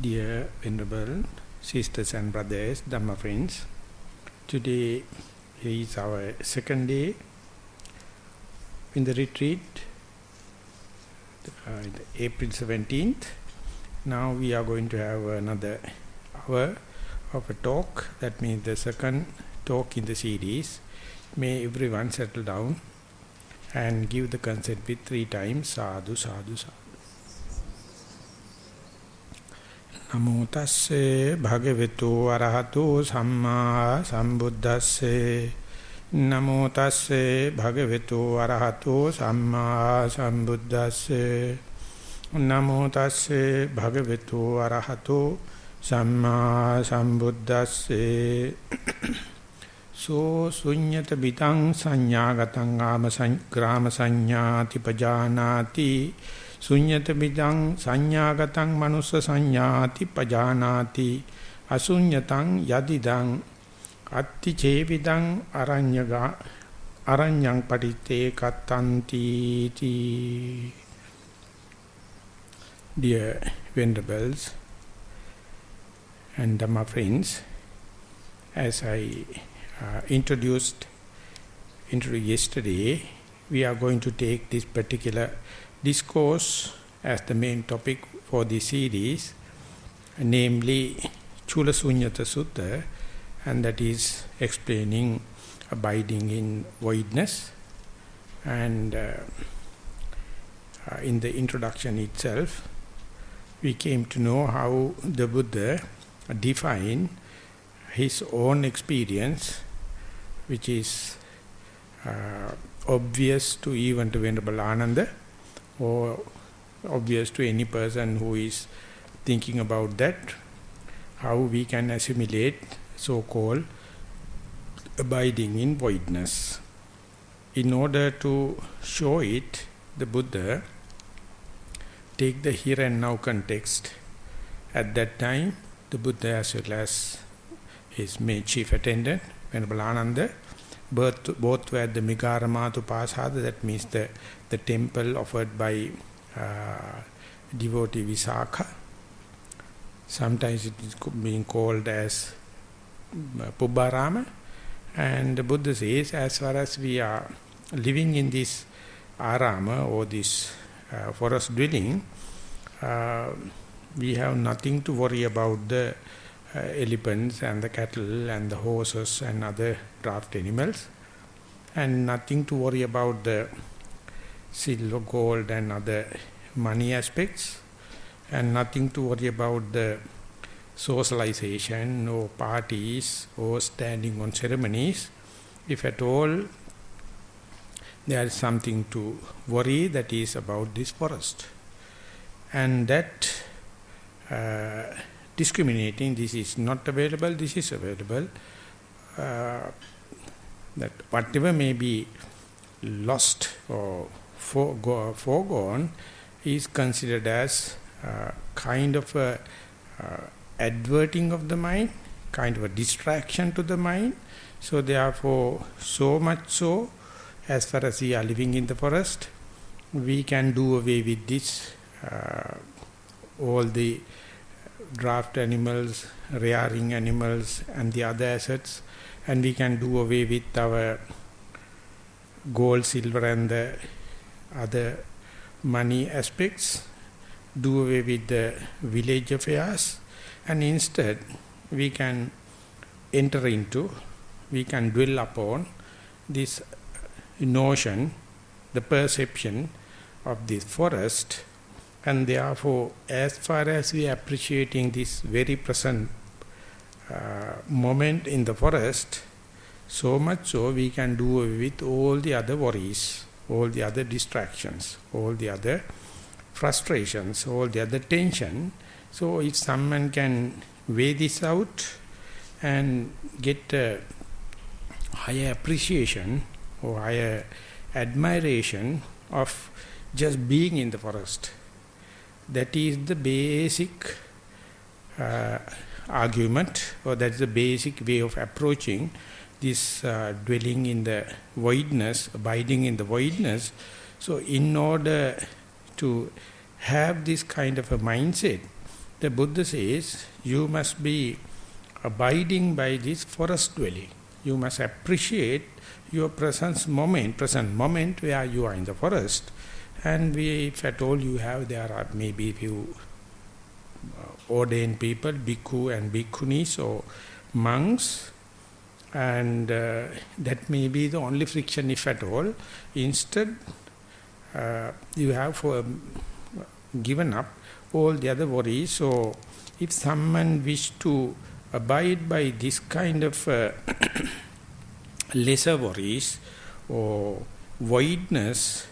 Dear Venerable Sisters and Brothers, Dhamma friends, today is our second day in the retreat, April 17th. Now we are going to have another hour of a talk. That means the second talk in the series. May everyone settle down and give the consent with 3 times sadhu, sadhu, sadhu. Namo tasse bhagavato arahato samma sambuddhasse. Namo tasse bhagavato arahato samma sambuddhasse. Namo tasse bhagavato arahato samma sambuddhasse. So sunyatha bitang sanyagatang grama sanyati pajanati. Sunyatha bidang sanyagatang manussa sanyati pajanati. Asunyatang yadidang atti chevidang aranyang padite katanti. Dear Venerables and Dhamma friends, as I introduced yesterday, we are going to take this particular discourse as the main topic for this series, namely Chula Sunyatha Sutta, and that is explaining abiding in voidness. And in the introduction itself, we came to know how the Buddha defined his own experience, which is obvious to even to Venerable Ananda, or obvious to any person who is thinking about that, how we can assimilate so-called abiding in voidness. In order to show it, the Buddha take the here and now context. At that time, the Buddha as well as his main chief attendant, Venerable Ananda, both were at the Migaramatu Pasada, that means the temple offered by devotee Visakha. Sometimes it is being called as Pubbarama. And the Buddha says, as far as we are living in this arama or this forest dwelling, we have nothing to worry about the elephants and the cattle and the horses and other draft animals, and nothing to worry about the silver, gold and other money aspects, and nothing to worry about the socialization or parties or standing on ceremonies. If at all there is something to worry, that is about this forest. And that discriminating, this is not available, this is available, that whatever may be lost or foregone is considered as kind of a adverting of the mind, kind of a distraction to the mind. So therefore, so much so, as far as we are living in the forest, we can do away with this, all the draft animals, rearing animals and the other assets, and we can do away with our gold, silver and the other money aspects, do away with the village affairs, and instead we can enter into, we can dwell upon this notion, the perception of this forest. And therefore, as far as we are appreciating this very present moment in the forest, so much so we can do away with all the other worries, all the other distractions, all the other frustrations, all the other tension. So if someone can weigh this out and get a higher appreciation or higher admiration of just being in the forest, that is the basic argument, or that is the basic way of approaching this dwelling in the voidness, abiding in the voidness. So in order to have this kind of a mindset, the Buddha says, you must be abiding by this forest dwelling. You must appreciate your present moment where you are in the forest. And if at all you have, there are maybe few ordained people, bhikkhu and bhikkhunis or monks, and that may be the only friction, if at all. Instead, you have given up all the other worries. So, if someone wish to abide by this kind of lesser worries or voidness,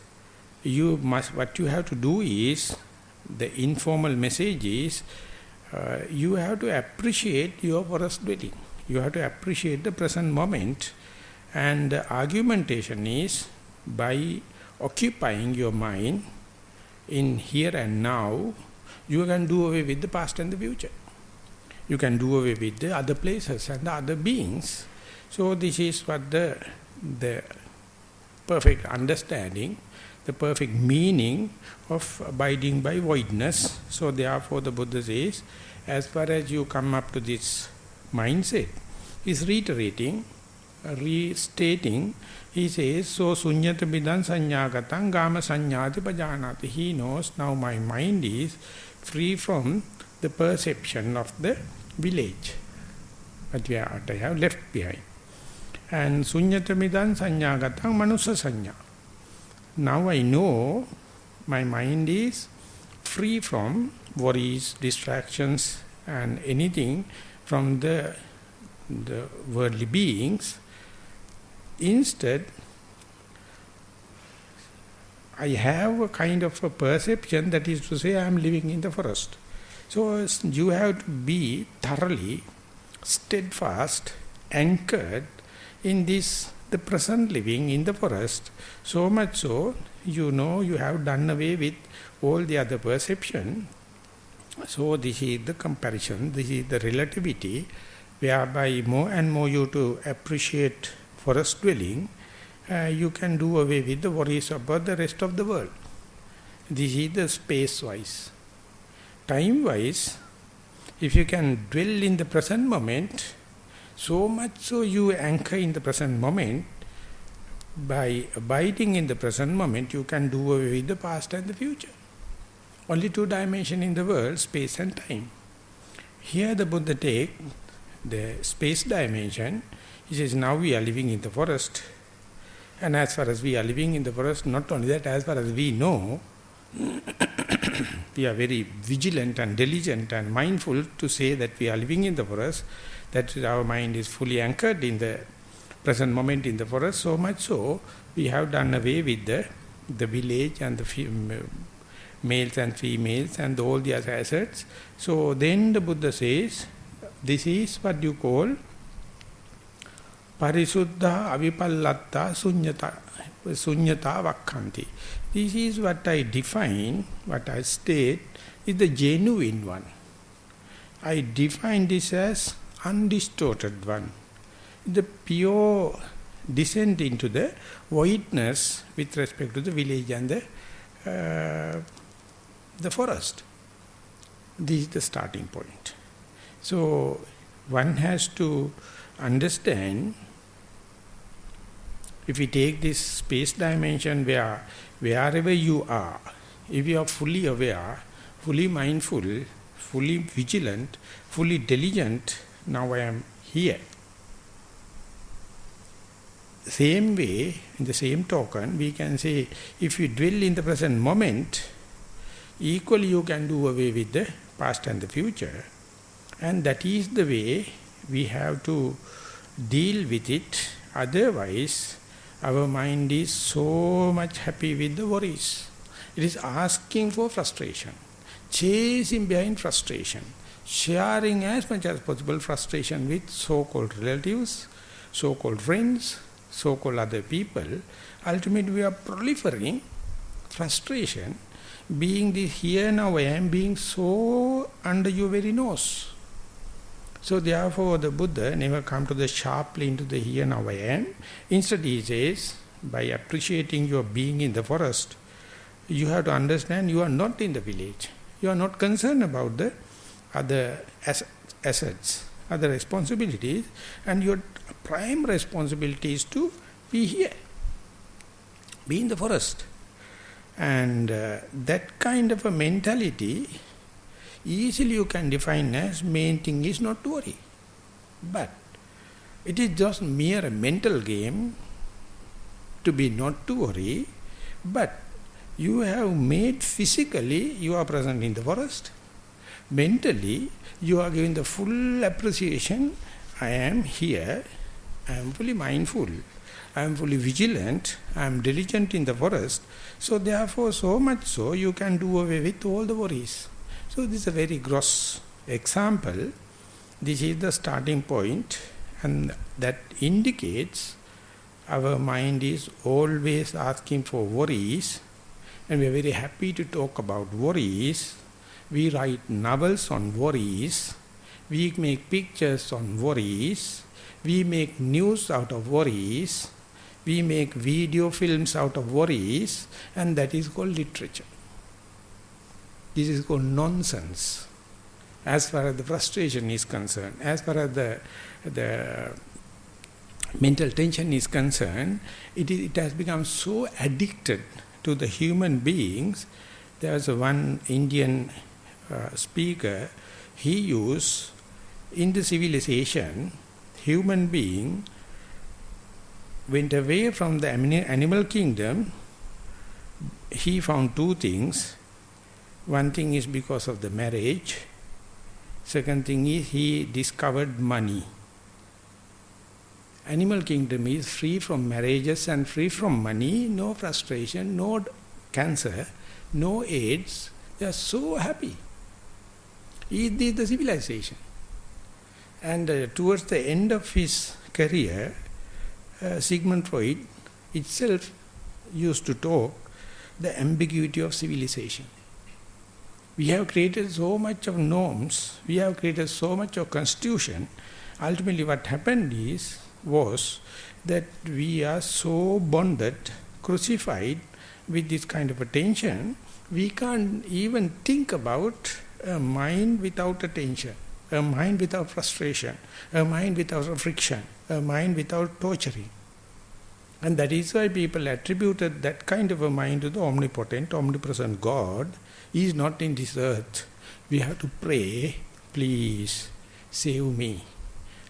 what you have to do is, the informal message is, you have to appreciate your forest dwelling. You have to appreciate the present moment, and the argumentation is, by occupying your mind in here and now, you can do away with the past and the future. You can do away with the other places and the other beings. So this is what the perfect understanding, the perfect meaning of abiding by voidness. So therefore the Buddha says, as far as you come up to this mindset, is reiterating, restating. He says, so Sunyatha bidan sanyāgatang gāma sanyāti pajanāti. He knows now my mind is free from the perception of the village that I have left behind. And Sunyatha bidan sanyāgatang manusa sanya. Now I know my mind is free from worries, distractions and anything from the worldly beings. Instead, I have a kind of a perception, that is to say, I am living in the forest. So you have to be thoroughly steadfast, anchored in this, the present living in the forest. So much so, you know you have done away with all the other perception. So this is the comparison, this is the relativity, whereby more and more you to appreciate forest dwelling, you can do away with the worries about the rest of the world. This is the space-wise. Time-wise, if you can dwell in the present moment, so much so you anchor in the present moment, by abiding in the present moment, you can do away with the past and the future. Only two dimensions in the world, space and time. Here the Buddha takes the space dimension. He says, now we are living in the forest. And as far as we are living in the forest, not only that, as far as we know, we are very vigilant and diligent and mindful to say that we are living in the forest, that our mind is fully anchored in the present moment in the forest. So much so, we have done away with the village and the males and females and all the other assets. So then the Buddha says, this is what you call parisuddha avipallatta sunyata vakkanti. This is what I define, what I state, is the genuine one. I define this as undistorted one. The pure descent into the voidness with respect to the village and the forest. This is the starting point. So one has to understand, if we take this space dimension where wherever you are, if you are fully aware, fully mindful, fully vigilant, fully diligent, now I am here. Same way, in the same token, we can say, if you dwell in the present moment, equally you can do away with the past and the future. And that is the way we have to deal with it. Otherwise, our mind is so much happy with the worries. It is asking for frustration, chasing behind frustration, sharing as much as possible frustration with so-called relatives, so-called friends, so-called other people. Ultimately, we are proliferating frustration, being the here now I am, being so under your very nose. So therefore the Buddha never come to the sharply into the here now I am. Instead he says, by appreciating your being in the forest, you have to understand you are not in the village. You are not concerned about the other assets, other responsibilities, and your prime responsibility is to be here, be in the forest. And that kind of a mentality, easily you can define as main thing is not to worry. But it is just mere mental game to be not to worry, but you have made physically, you are present in the forest. Mentally, you are giving the full appreciation. I am here, I am fully mindful, I am fully vigilant, I am diligent in the forest. So therefore, so much so, you can do away with all the worries. So this is a very gross example. This is the starting point, and that indicates our mind is always asking for worries, and we are very happy to talk about worries. We write novels on worries, we make pictures on worries, we make news out of worries, we make video films out of worries, and that is called literature. This is called nonsense. As far as the frustration is concerned, as far as the mental tension is concerned, it has become so addicted to the human beings. There was one Indian speaker, he used, in the civilization, human being went away from the animal kingdom. He found two things. One thing is because of the marriage. Second thing is he discovered money. Animal kingdom is free from marriages and free from money, no frustration, no cancer, no AIDS. They are so happy. It is the civilization. And towards the end of his career, Sigmund Freud itself used to talk the ambiguity of civilization. We have created so much of norms, we have created so much of constitution. Ultimately what happened was that we are so bonded, crucified with this kind of attention, we can't even think about a mind without attention, a mind without frustration, a mind without friction, a mind without torturing. And that is why people attributed that kind of a mind to the omnipotent, omnipresent God. He is not in this earth. We have to pray, please save me.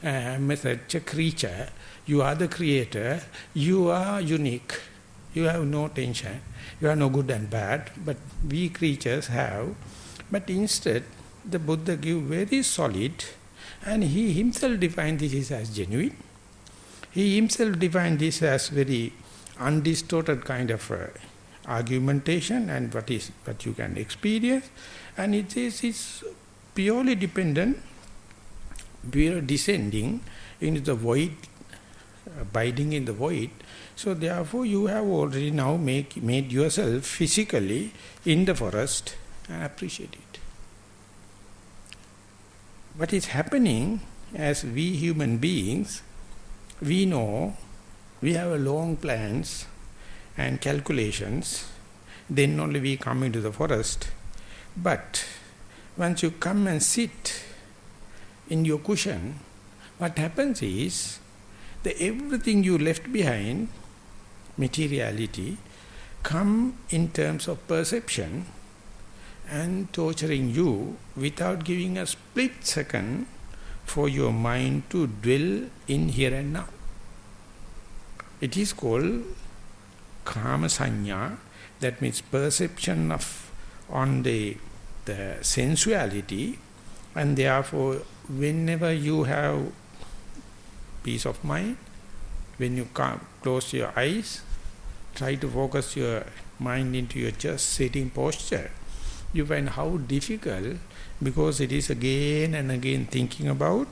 I am such a creature. You are the creator. You are unique. You have no tension. You are no good and bad. But we creatures have. But instead, the Buddha give very solid, and he himself defined this as genuine. He himself defined this as very undistorted kind of argumentation and what you can experience, and it is purely dependent, pure descending into the void, abiding in the void. So therefore you have already now made yourself physically in the forest and appreciate it. What is happening as we human beings, we know we have a long plans and calculations, then only we come into the forest. But once you come and sit in your cushion, what happens is that everything you left behind, materiality, come in terms of perception and torturing you without giving a split second for your mind to dwell in here and now. It is called kama sanya, that means perception of on the sensuality, and therefore whenever you have peace of mind, when you close your eyes, try to focus your mind into your just sitting posture, you find how difficult, because it is again and again thinking about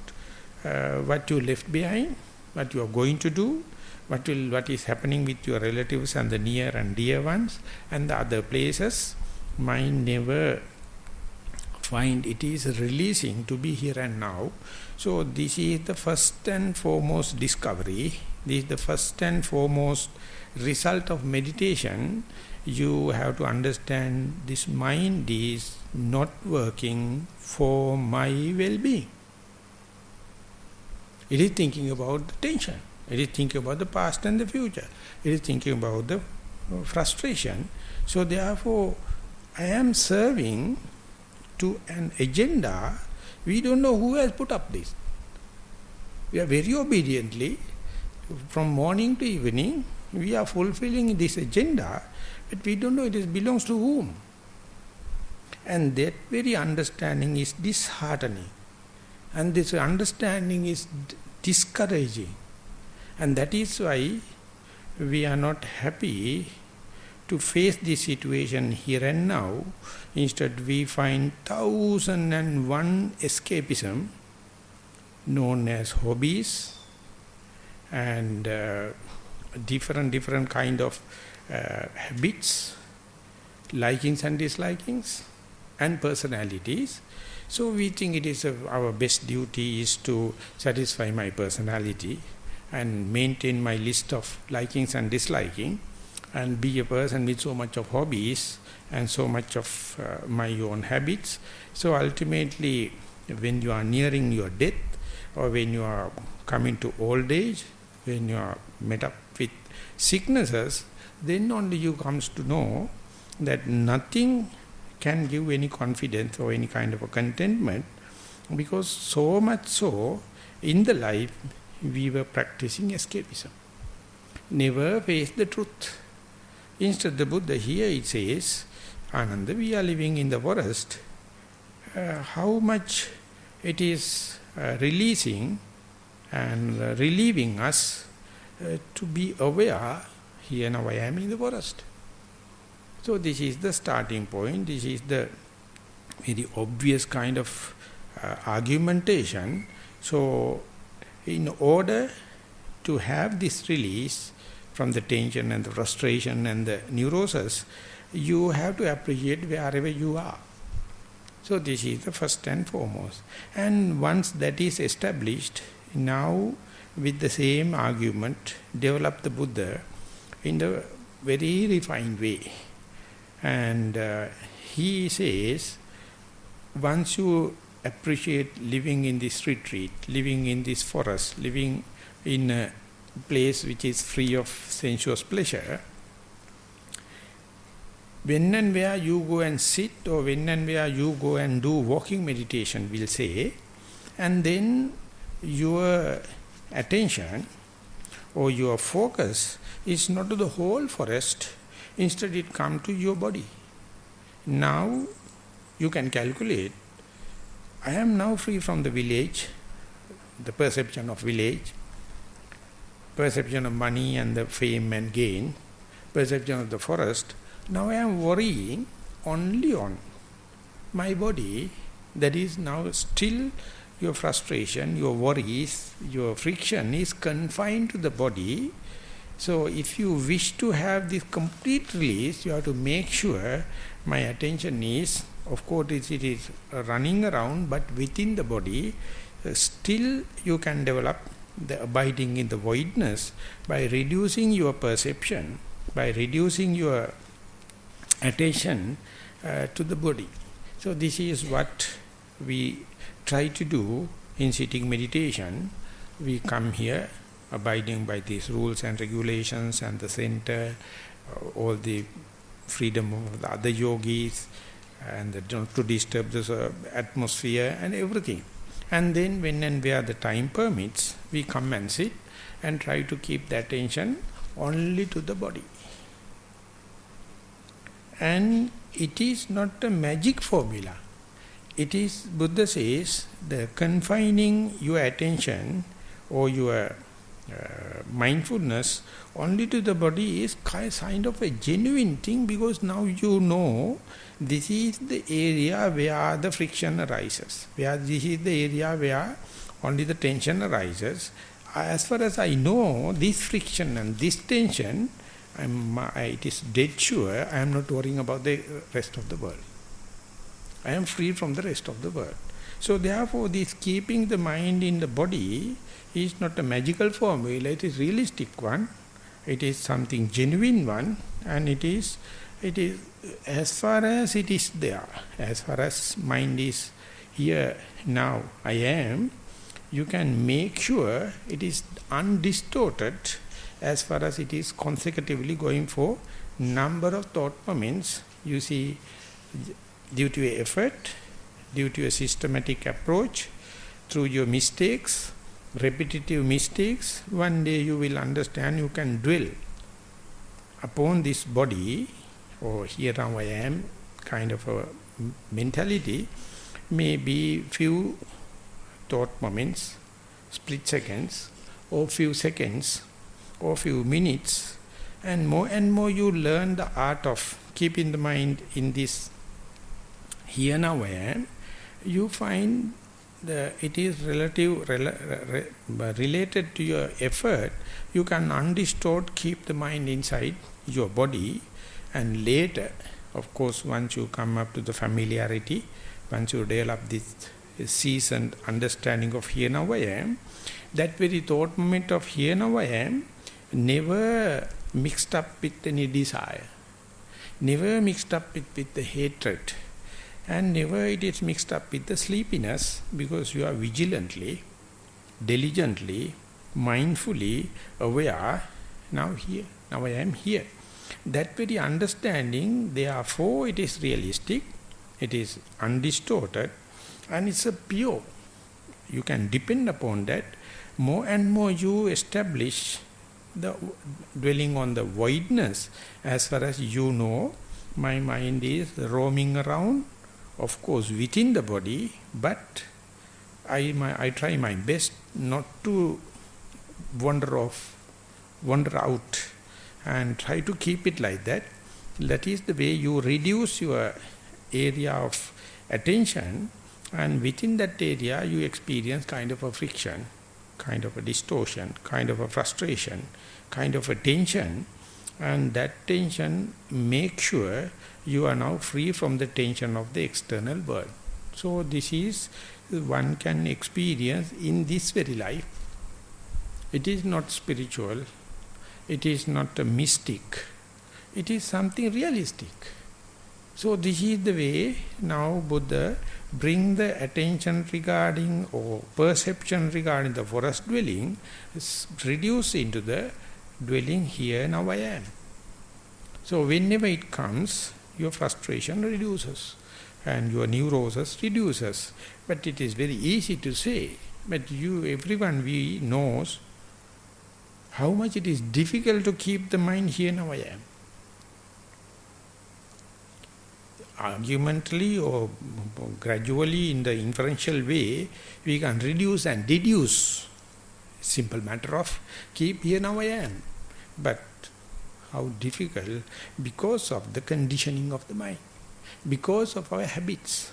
what you left behind, what you are going to do, what is happening with your relatives and the near and dear ones and the other places. Mind never find it is releasing to be here and now. So this is the first and foremost discovery. This is the first and foremost result of meditation. you have to understand this mind is not working for my well-being. It is thinking about the tension. It is thinking about the past and the future. It is thinking about the frustration. So therefore, I am serving to an agenda. We don't know who has put up this. We are very obediently, from morning to evening, we are fulfilling this agenda, but we don't know it belongs to whom. And that very understanding is disheartening. And this understanding is discouraging. And that is why we are not happy to face this situation here and now. Instead, we find 1001 escapism known as hobbies and different kind of habits, likings and dislikings, and personalities. So we think it is our best duty is to satisfy my personality and maintain my list of likings and disliking, and be a person with so much of hobbies and so much of my own habits. So ultimately, when you are nearing your death, or when you are coming to old age, when you are met up with sicknesses, then only you comes to know that nothing can give any confidence or any kind of a contentment, because so much so in the life we were practicing escapism, never face the truth. Instead, the Buddha here it says, Ananda, we are living in the forest. How much it is releasing and relieving us to be aware, here now I am in the forest. So this is the starting point. This is the very obvious kind of argumentation. So in order to have this release from the tension and the frustration and the neurosis, you have to appreciate wherever you are. So this is the first and foremost. And once that is established, now with the same argument, develop the Buddha in a very refined way. And he says, once you appreciate living in this retreat, living in this forest, living in a place which is free of sensuous pleasure, when and where you go and sit, or when and where you go and do walking meditation, we'll say, and then your attention or your focus is not to the whole forest, instead it comes to your body. Now you can calculate, I am now free from the village, the perception of village, perception of money and the fame and gain, perception of the forest. Now I am worrying only on my body. That is now still your frustration, your worries, your friction is confined to the body. So if you wish to have this complete release, you have to make sure my attention is, of course it is running around, but within the body, still you can develop the abiding in the voidness by reducing your perception, by reducing your attention to the body. So this is what we try to do in sitting meditation. We come here abiding by these rules and regulations and the center, all the freedom of the other yogis, and not to disturb the atmosphere and everything. And then when and where the time permits, we come and sit and try to keep the attention only to the body. And it is not a magic formula. It is, Buddha says, the confining your attention or your mindfulness only to the body is kind of a genuine thing, because now you know this is the area where the friction arises, where this is the area where only the tension arises. As far as I know, this friction and this tension, it is dead sure I am not worrying about the rest of the world. I am free from the rest of the world. So therefore, this keeping the mind in the body is not a magical formula, it is realistic one, it is something genuine one, and it is It is, as far as it is there, as far as mind is here, now, I am, you can make sure it is undistorted as far as it is consecutively going for number of thought moments. You see, due to your effort, due to a systematic approach, through your mistakes, repetitive mistakes, one day you will understand, you can dwell upon this body, or here now I am, kind of a mentality, maybe few thought moments, split seconds, or few seconds, or few minutes, and more you learn the art of keeping the mind in this here now I am, you find it is related to your effort. You can undistort, keep the mind inside your body, and later, of course, once you come up to the familiarity, once you develop this seasoned understanding of here now I am, that very thought moment of here now I am never mixed up with any desire, never mixed up with the hatred, and never it is mixed up with the sleepiness, because you are vigilantly, diligently, mindfully aware, now here, now I am here. That very understanding, therefore, it is realistic, it is undistorted, and it's a pure. You can depend upon that. More and more you establish the dwelling on the voidness, as far as you know, my mind is roaming around, of course within the body, but I try my best not to wander out, and try to keep it like that. That is the way you reduce your area of attention, and within that area you experience kind of a friction, kind of a distortion, kind of a frustration, kind of a tension, and that tension makes sure you are now free from the tension of the external world. So this is, one can experience in this very life. It is not spiritual, it is not a mystic, it is something realistic. So this is the way now Buddha bring the attention regarding, or perception regarding the forest dwelling, reduce into the dwelling here now I am. So whenever it comes, your frustration reduces and your neurosis reduces. But it is very easy to say, but everyone we knows how much it is difficult to keep the mind here now I am. Argumentally or gradually in the inferential way, we can reduce and deduce. Simple matter of keep here now I am. But how difficult, because of the conditioning of the mind, because of our habits,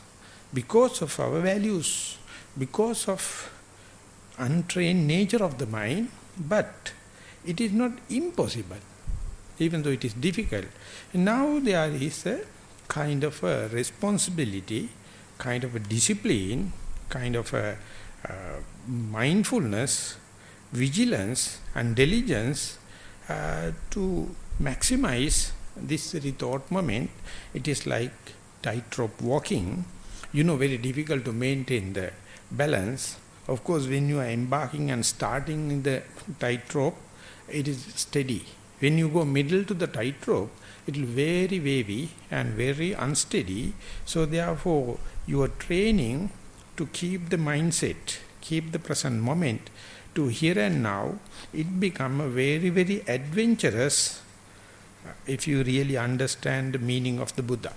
because of our values, because of untrained nature of the mind. But it is not impossible, even though it is difficult. Now there is a kind of a responsibility, kind of a discipline, kind of a mindfulness, vigilance and diligence to maximize this very thought moment. It is like tightrope walking. Very difficult to maintain the balance. Of course, when you are embarking and starting in the tightrope, it is steady. When you go middle to the tightrope, it will be very wavy and very unsteady. So therefore, your training to keep the mindset, keep the present moment to here and now, it become a very, very adventurous if you really understand the meaning of the Buddha.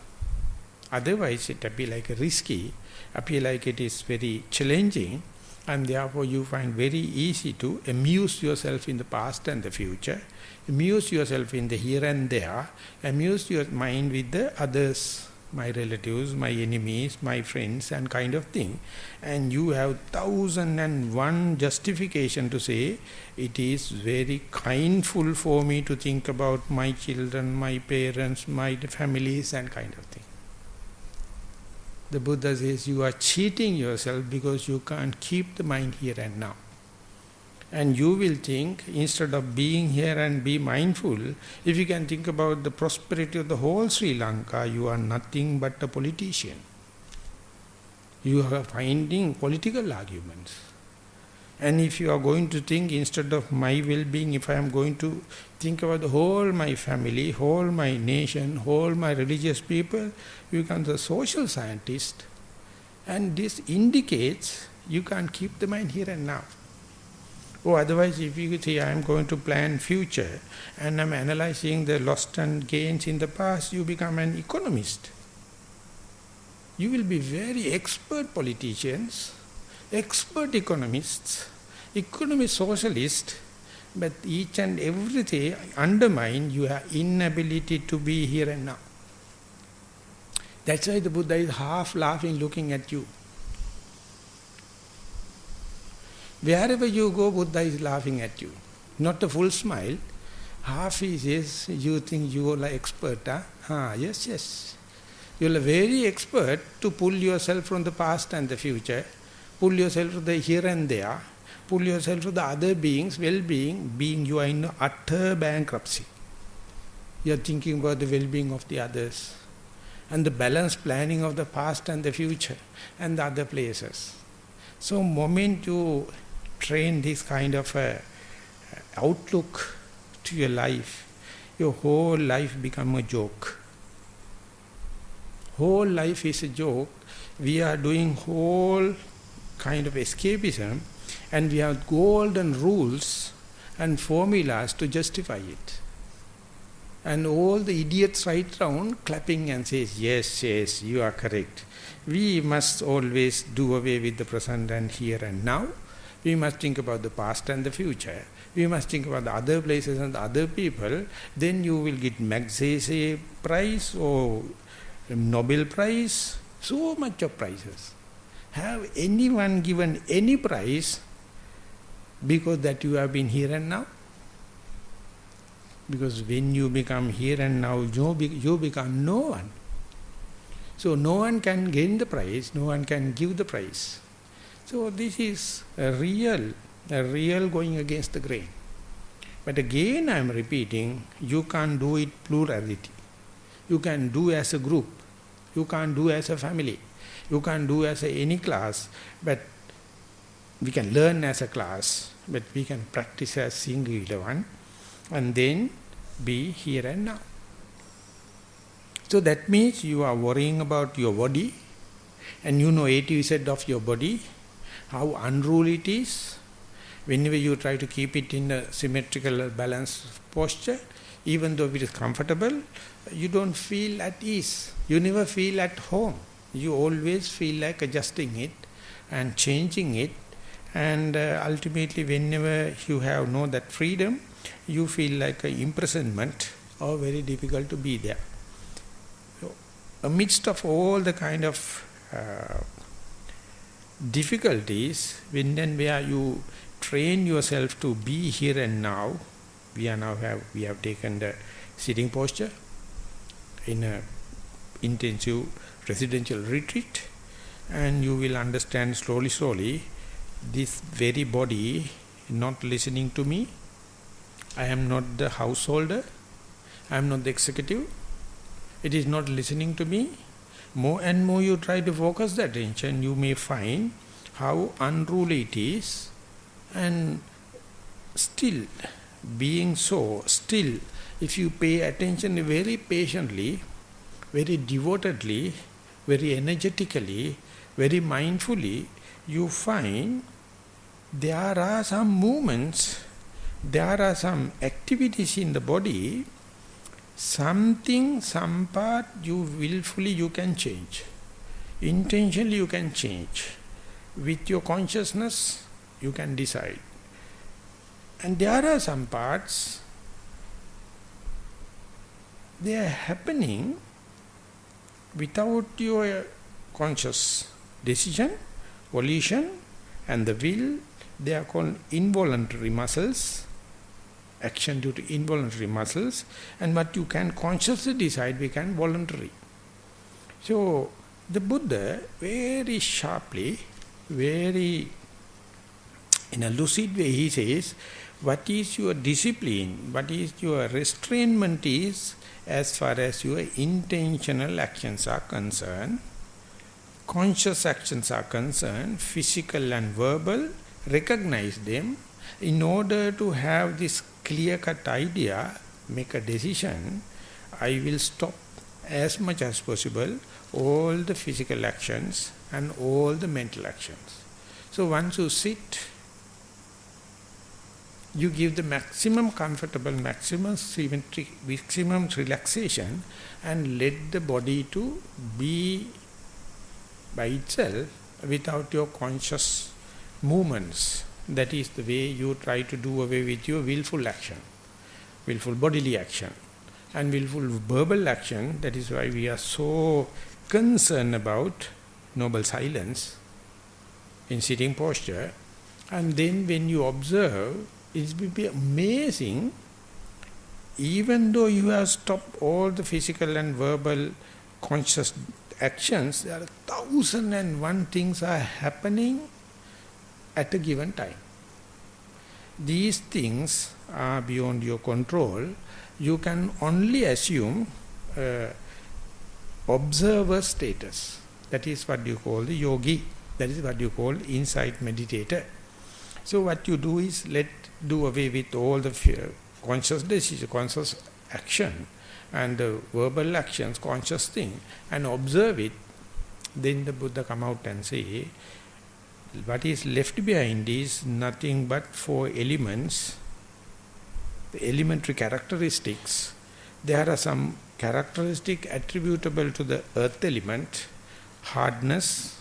Otherwise, it appear like a risky, appear like it is very challenging, and therefore you find very easy to amuse yourself in the past and the future, amuse yourself in the here and there, amuse your mind with the others, my relatives, my enemies, my friends, and kind of thing. And you have 1,001 justification to say, it is very kindful for me to think about my children, my parents, my families, and kind of thing. The Buddha says you are cheating yourself because you can't keep the mind here and now. And you will think, instead of being here and be mindful, if you can think about the prosperity of the whole Sri Lanka, you are nothing but a politician. You are finding political arguments. And if you are going to think, instead of my well-being, if I am going to think about the whole my family, whole my nation, whole my religious people, you become the social scientist. And this indicates you can't keep the mind here and now. Or otherwise, if you say, I am going to plan future, and I am analyzing the loss and gains in the past, you become an economist. You will be very expert politicians, expert economists, economist socialists, but each and everything undermine your inability to be here and now. That's why the Buddha is half laughing, looking at you. Wherever you go, Buddha is laughing at you. Not a full smile. Half he says, you think you are expert, huh? Yes, yes. You are very expert to pull yourself from the past and the future, pull yourself from the here and there, pull yourself from the other beings, well-being, being you are in utter bankruptcy. You are thinking about the well-being of the others and the balanced planning of the past and the future and the other places. So moment you train this kind of outlook to your life, your whole life become a joke. Whole life is a joke. We are doing whole kind of escapism, and we have golden rules and formulas to justify it. And all the idiots right round clapping and says, yes, yes, you are correct. We must always do away with the present and here and now. We must think about the past and the future. We must think about the other places and the other people. Then you will get Magsaysay prize or Nobel prize. So much of prizes. Have anyone given any prize because that you have been here and now? Because when you become here and now, you become no one. So no one can gain the prize, no one can give the prize. So this is a real going against the grain. But again I am repeating, you can't do it plurality. You can do as a group. You can't do as a family. You can't do as any class. But we can learn as a class. But we can practice as singular one. And then be here and now. So that means you are worrying about your body. And you know 80% of your body, how unruly it is. Whenever you try to keep it in a symmetrical balanced posture, even though it is comfortable, you don't feel at ease. You never feel at home. You always feel like adjusting it and changing it. And ultimately, whenever you have that freedom, you feel like an imprisonment or very difficult to be there. So, amidst of all the kind of difficulties, when and where you train yourself to be here and now, we have taken the sitting posture in a intensive residential retreat, and you will understand slowly, this very body not listening to me. I am not the householder, I am not the executive, it is not listening to me. More and more you try to focus the attention, you may find how unruly it is, and still, being so, still, if you pay attention very patiently, very devotedly, very energetically, very mindfully, you find there are some movements, there are some activities in the body, something, some part willfully you can change. Intentionally you can change. With your consciousness you can decide. And there are some parts, they are happening without your conscious decision, volition and the will. They are called involuntary muscles, action due to involuntary muscles, and what you can consciously decide, we can voluntary. So the Buddha very sharply, very In a lucid way, he says, what is your discipline, what is your restrainment is as far as your intentional actions are concerned, conscious actions are concerned, physical and verbal, recognize them. In order to have this clear-cut idea, make a decision, I will stop as much as possible all the physical actions and all the mental actions. So once you sit, you give the maximum comfortable, maximum symmetry, maximum relaxation, and let the body to be by itself without your conscious movements. That is the way you try to do away with your willful action, willful bodily action, and willful verbal action. That is why we are so concerned about noble silence in sitting posture. And then when you observe, it will be amazing, even though you have stopped all the physical and verbal conscious actions, there are 1,001 things are happening at a given time. These things are beyond your control. You can only assume observer status. That is what you call the yogi. That is what you call insight meditator. So what you do is do away with all the conscious decision, conscious action, and the verbal actions, conscious thing, and observe it. Then the Buddha come out and say, what is left behind is nothing but 4 elements, the elementary characteristics. There are some characteristic attributable to the earth element: hardness,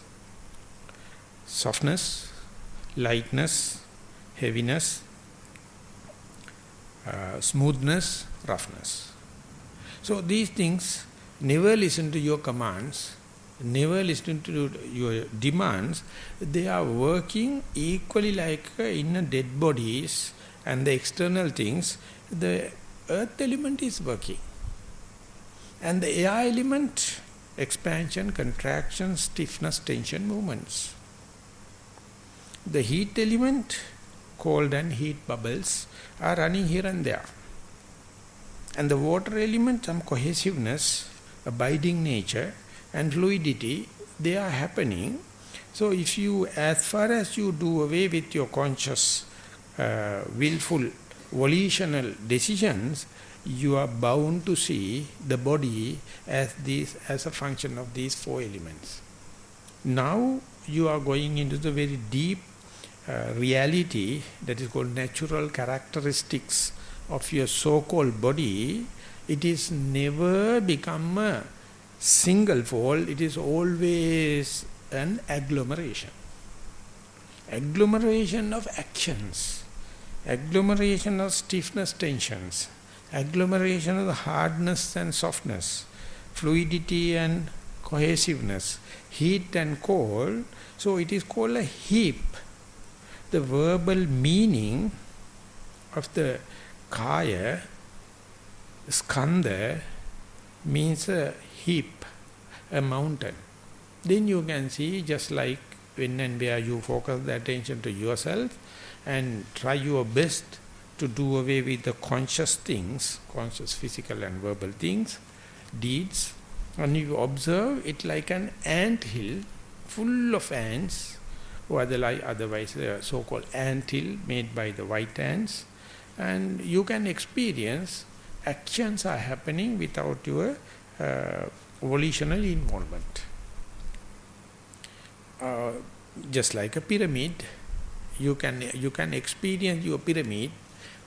softness, lightness, heaviness, smoothness, roughness. So these things, never listen to your commands, never listen to your demands. They are working equally like in dead bodies and the external things. The earth element is working. And the air element, expansion, contraction, stiffness, tension, movements. The heat element, cold and heat bubbles, are running here and there. And the water element, some cohesiveness, abiding nature, and fluidity, they are happening. So if you, as far as you do away with your conscious, willful, volitional decisions, you are bound to see the body as a function of these 4 elements. Now you are going into the very deep reality that is called natural characteristics of your so-called body. It is never become a single fold, it is always an agglomeration. Agglomeration of actions, agglomeration of stiffness, tensions, agglomeration of the hardness and softness, fluidity and cohesiveness, heat and cold. So it is called a heap. The verbal meaning of the kaya, skandha, means a heap, a mountain. Then you can see, just like when and where you focus the attention to yourself and try your best to do away with the conscious things, conscious physical and verbal things, deeds, and you observe it like an ant hill full of ants, or otherwise so-called ant hill made by the white ants, and you can experience actions are happening without your volitional involvement. Just like a pyramid, you can experience your pyramid,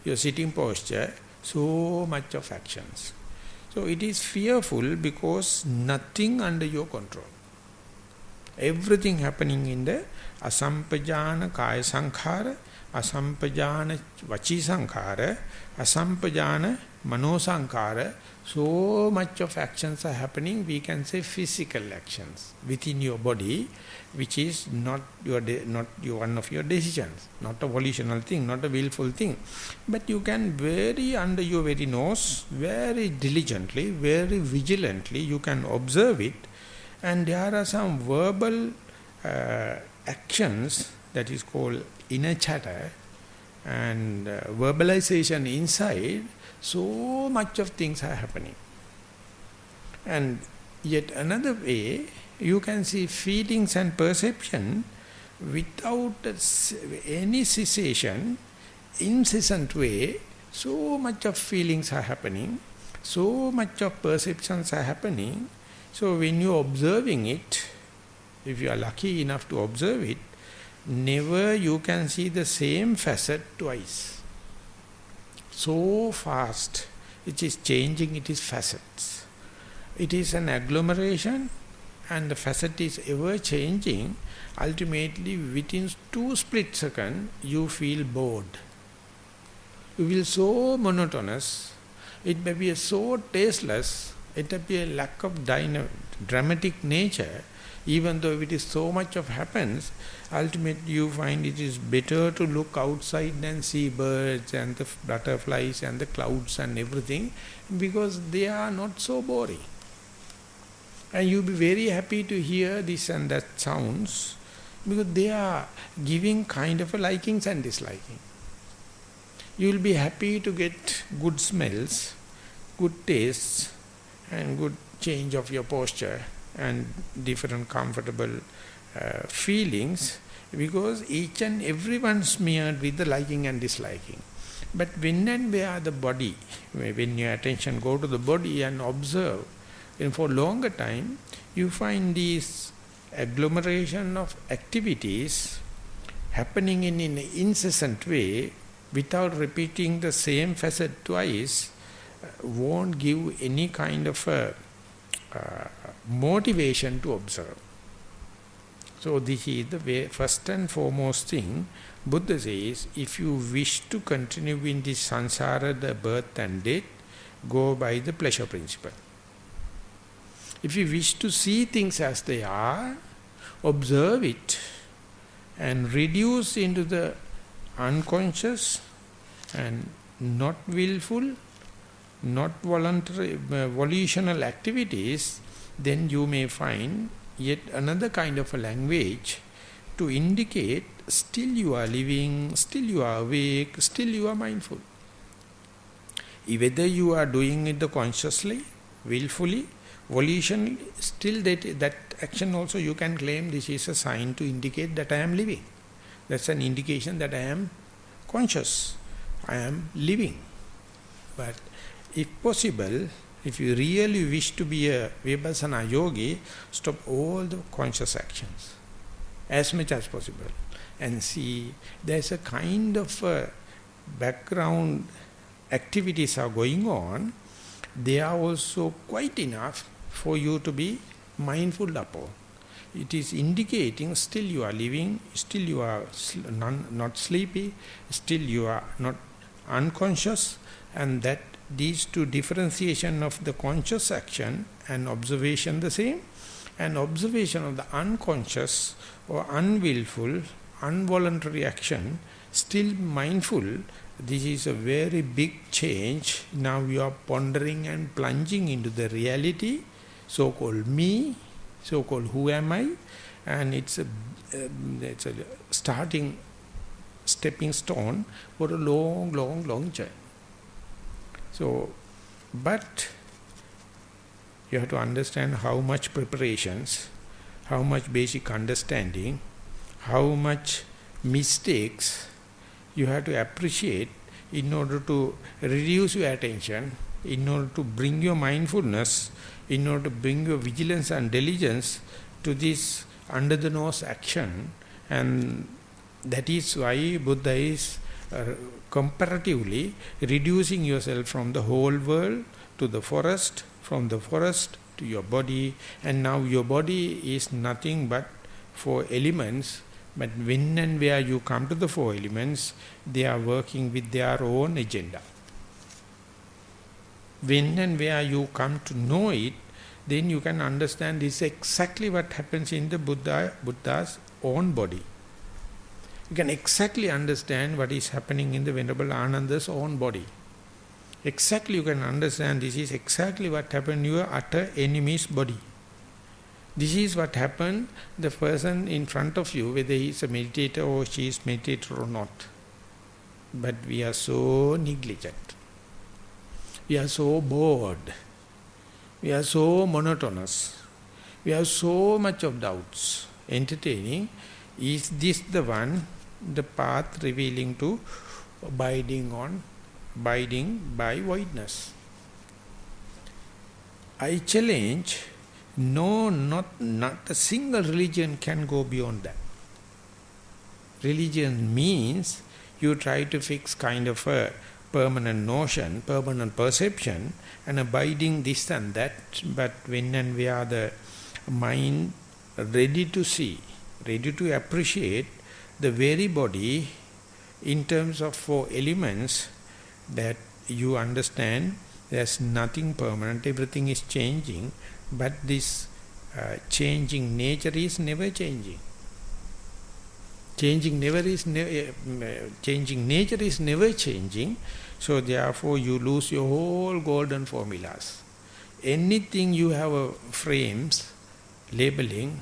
your sitting posture, so much of actions. So it is fearful because nothing under your control. Everything happening in the asampajana kaya sankhara, asampajana vachi sankhara, asampajana mano sankhara. So much of actions are happening, we can say physical actions within your body, which is not one of your decisions, not a volitional thing, not a willful thing. But you can very under your very nose, very diligently, very vigilantly, you can observe it. And there are some verbal actions that is called inner chatter and verbalization inside, so much of things are happening. And yet another way, you can see feelings and perception without any cessation, incessant way, so much of feelings are happening, so much of perceptions are happening. So when you're observing it, if you are lucky enough to observe it, never you can see the same facet twice. So fast, it is changing its facets. It is an agglomeration and the facet is ever changing. Ultimately, within 2 split seconds, you feel bored. You feel so monotonous. It may be so tasteless. It may be a lack of dramatic nature. Even though it is so much of happens, ultimately you find it is better to look outside and see birds and the butterflies and the clouds and everything, because they are not so boring. And you'll be very happy to hear this and that sounds, because they are giving kind of a likings and disliking. You'll be happy to get good smells, good tastes, and good change of your posture and different comfortable feelings, because each and everyone smeared with the liking and disliking. But when and where the body, when your attention go to the body and observe, and for longer time, you find these agglomeration of activities happening in an incessant way without repeating the same facet twice, won't give any kind of a motivation to observe. So this is the way, first and foremost thing. Buddha says, if you wish to continue in this samsara, the birth and death, go by the pleasure principle. If you wish to see things as they are, observe it and reduce into the unconscious and not willful, not voluntary, volitional activities, then you may find yet another kind of a language to indicate still you are living, still you are awake, still you are mindful. Whether you are doing it consciously, willfully, volitionally, still that action also you can claim this is a sign to indicate that I am living. That's an indication that I am conscious, I am living. But if possible, if you really wish to be a Vipassana yogi, stop all the conscious actions as much as possible and see there's a kind of background activities are going on. They are also quite enough for you to be mindful upon. It is indicating still you are living, still you are not sleepy, still you are not unconscious, and that these two differentiation of the conscious action and observation the same, and observation of the unconscious or unwillful, involuntary action, still mindful. This is a very big change. Now you are pondering and plunging into the reality, so-called me, so-called who am I, and it's a starting stepping stone for a long journey. So, but you have to understand how much preparations, how much basic understanding, how much mistakes you have to appreciate in order to reduce your attention, in order to bring your mindfulness, in order to bring your vigilance and diligence to this under-the-nose action. And that is why Buddha is comparatively reducing yourself from the whole world to the forest, from the forest to your body, and now your body is nothing but 4 elements. But when and where you come to the 4 elements, they are working with their own agenda. When and where you come to know it, then you can understand this is exactly what happens in the Buddha's own body. You can exactly understand what is happening in the Venerable Ananda's own body. Exactly you can understand this is exactly what happened in your utter enemy's body. This is what happened, the person in front of you, whether he is a meditator or she is meditator or not. But we are so negligent. We are so bored. We are so monotonous. We have so much of doubts. Entertaining, is this the one, the path revealing to abiding by voidness? I challenge, no, not a single religion can go beyond that. Religion means you try to fix kind of a permanent notion, permanent perception, and abiding this and that. But when and where the mind ready to see, ready to appreciate the very body in terms of 4 elements, that you understand there's nothing permanent, everything is changing, but this changing nature is never changing. Changing nature is never changing, so therefore you lose your whole golden formulas. Anything you have frames, labeling,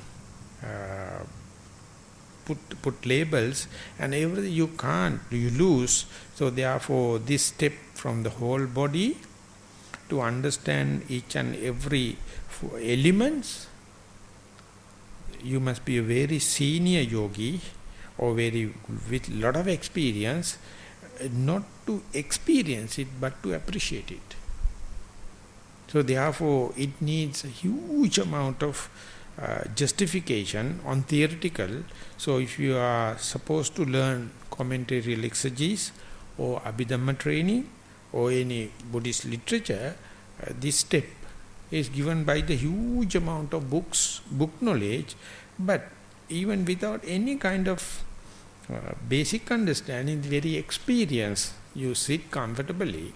put labels, and everything you can't, you lose. So therefore this step from the whole body to understand each and every elements, you must be a very senior yogi or with lot of experience, not to experience it but to appreciate it. So therefore it needs a huge amount of justification on theoretical. So if you are supposed to learn commentary exegesis or Abhidhamma training or any Buddhist literature, this step is given by the huge amount of books, book knowledge, but even without any kind of basic understanding, the very experience, you sit comfortably